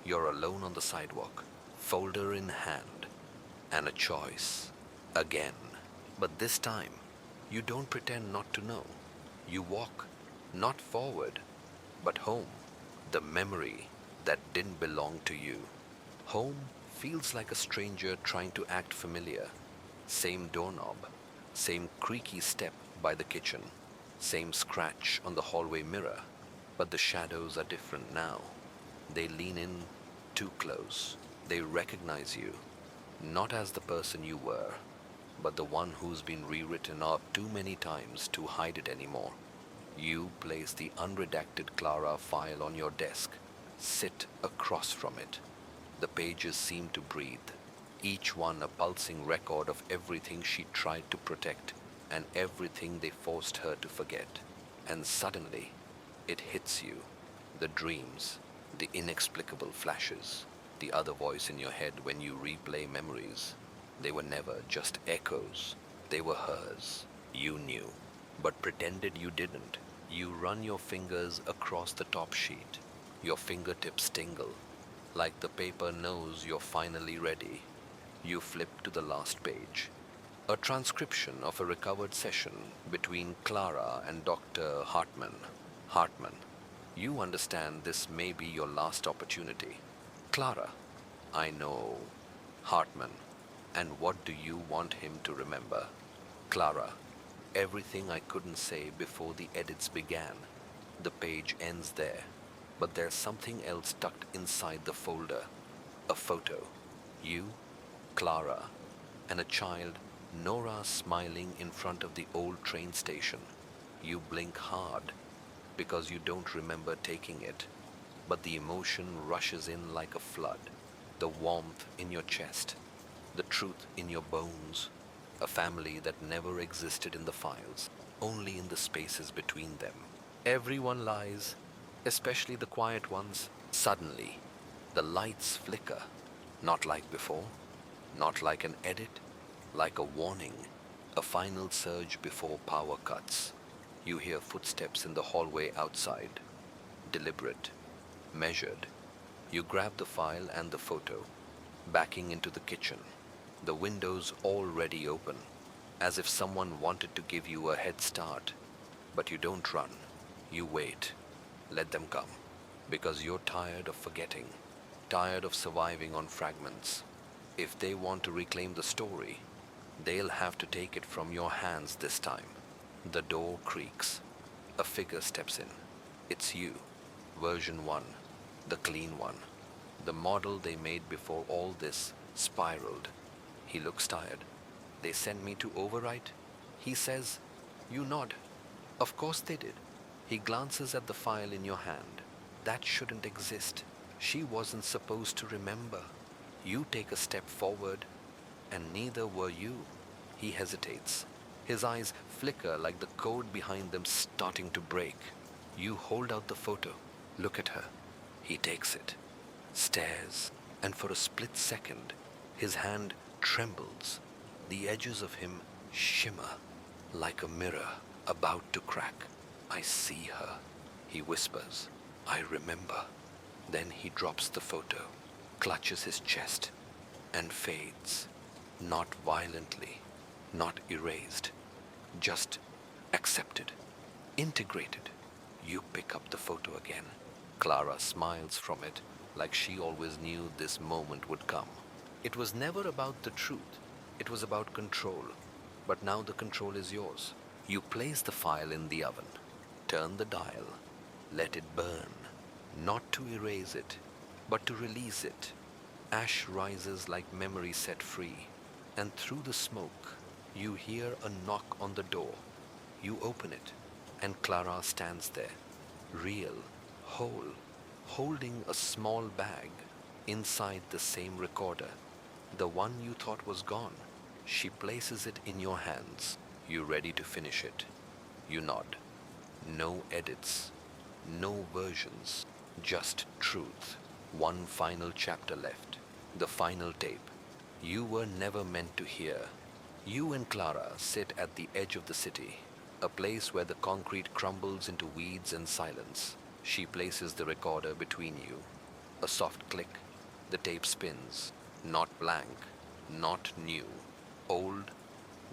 you're alone on the sidewalk, folder in hand, and a choice. Again. But this time, you don't pretend not to know. You walk, not forward, but home. The memory that didn't belong to you. Home feels like a stranger trying to act familiar. Same doorknob, same creaky step by the kitchen, same scratch on the hallway mirror, but the shadows are different now. They lean in too close. They recognize you, not as the person you were, but the one who's been rewritten up too many times to hide it anymore. You place the unredacted Clara file on your desk, sit across from it. The pages seem to breathe, each one a pulsing record of everything she tried to protect and everything they forced her to forget. And suddenly, it hits you. The dreams, the inexplicable flashes, the other voice in your head when you replay memories. They were never just echoes. They were hers. You knew, but pretended you didn't. You run your fingers across the top sheet. Your fingertips tingle, like the paper knows you're finally ready. You flip to the last page. A transcription of a recovered session between Clara and Dr. Hartman. Hartman, you understand this may be your last opportunity. Clara, I know. Hartman, and what do you want him to remember? Clara, everything I couldn't say before the edits began. The page ends there, but there's something else tucked inside the folder. A photo. You, Clara, and a child, Nora, smiling in front of the old train station. You blink hard because you don't remember taking it, but the emotion rushes in like a flood. The warmth in your chest, the truth in your bones, a family that never existed in the files, only in the spaces between them. Everyone lies, especially the quiet ones. Suddenly, the lights flicker, not like before, not like an edit, like a warning, a final surge before power cuts. You hear footsteps in the hallway outside, deliberate, measured. You grab the file and the photo, backing into the kitchen, the windows already open, as if someone wanted to give you a head start. But you don't run. You wait. Let them come. Because you're tired of forgetting, tired of surviving on fragments. If they want to reclaim the story, they'll have to take it from your hands this time. The door creaks. A figure steps in. It's you, version 1, the clean one. The model they made before all this spiraled. He looks tired. They sent me to overwrite? He says. You nod. Of course they did. He glances at the file in your hand. That shouldn't exist. She wasn't supposed to remember. You take a step forward, and neither were you. He hesitates. His eyes flicker like the code behind them starting to break. You hold out the photo. Look at her. He takes it, stares, and for a split second, his hand trembles. The edges of him shimmer like a mirror about to crack. I see her, he whispers. I remember. Then he drops the photo, clutches his chest, and fades. Not violently, not erased, just accepted, integrated. You pick up the photo again. Clara smiles from it like she always knew this moment would come. It was never about the truth. It was about control. But now the control is yours. You place the file in the oven, turn the dial, let it burn, not to erase it, but to release it. Ash rises like memory set free, and through the smoke, you hear a knock on the door. You open it, and Clara stands there, real, whole, holding a small bag inside the same recorder, the one you thought was gone. She places it in your hands. You ready to finish it? You nod. No edits, no versions, just truth. One final chapter left, the final tape. You were never meant to hear. You and Clara sit at the edge of the city, a place where the concrete crumbles into weeds and silence. She places the recorder between you. A soft click, the tape spins, not blank, not new, old,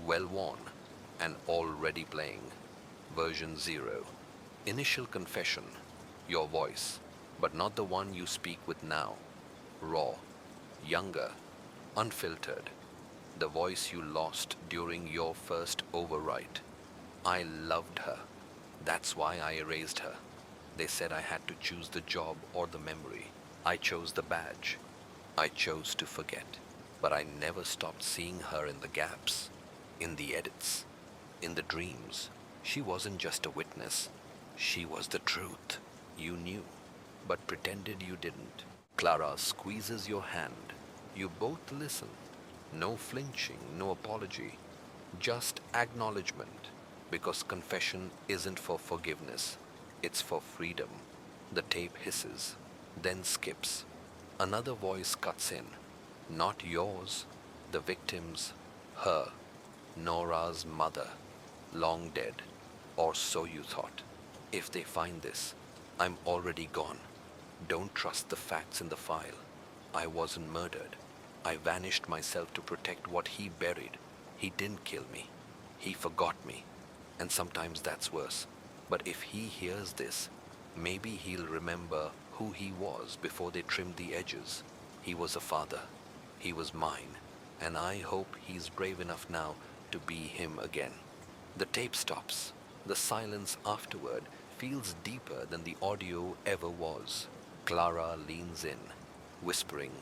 well-worn, and already playing. Version 0. Initial confession, your voice. but not the one you speak with now. Raw, younger, unfiltered. The voice you lost during your first overwrite. I loved her. That's why I erased her. They said I had to choose the job or the memory. I chose the badge. I chose to forget. But I never stopped seeing her in the gaps, in the edits, in the dreams. She wasn't just a witness. She was the truth. You knew, but pretended you didn't. Clara squeezes your hand. You both listen. No flinching, no apology, just acknowledgement. Because confession isn't for forgiveness, it's for freedom. The tape hisses, then skips. Another voice cuts in. Not yours, the victim's, her, Nora's mother, long dead, or so you thought. If they find this, I'm already gone. Don't trust the facts in the file. I wasn't murdered. I vanished myself to protect what he buried. He didn't kill me. He forgot me. And sometimes that's worse. But if he hears this, maybe he'll remember who he was before they trimmed the edges. He was a father. He was mine. And I hope he's brave enough now to be him again. The tape stops. The silence afterward feels deeper than the audio ever was. Clara leans in, whispering,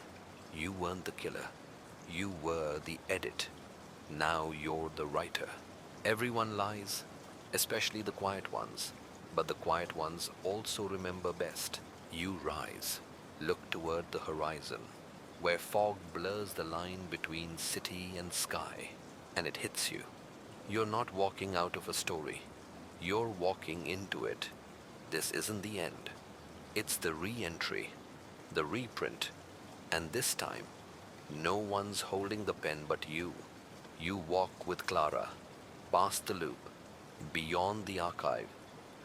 "You weren't the killer. You were the edit. Now you're the writer." Everyone lies, especially the quiet ones. But the quiet ones also remember best. You rise, look toward the horizon, where fog blurs the line between city and sky, and it hits you. You're not walking out of a story. You're walking into it. This isn't the end. It's the re-entry, the reprint, and this time, no one's holding the pen but you. You walk with Clara, past the loop, beyond the archive,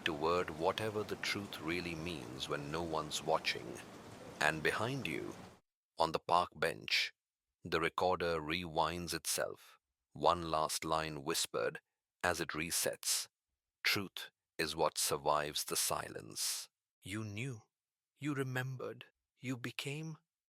toward whatever the truth really means when no one's watching. And behind you, on the park bench, the recorder rewinds itself, one last line whispered as it resets. Truth is what survives the silence. You knew, you remembered, you became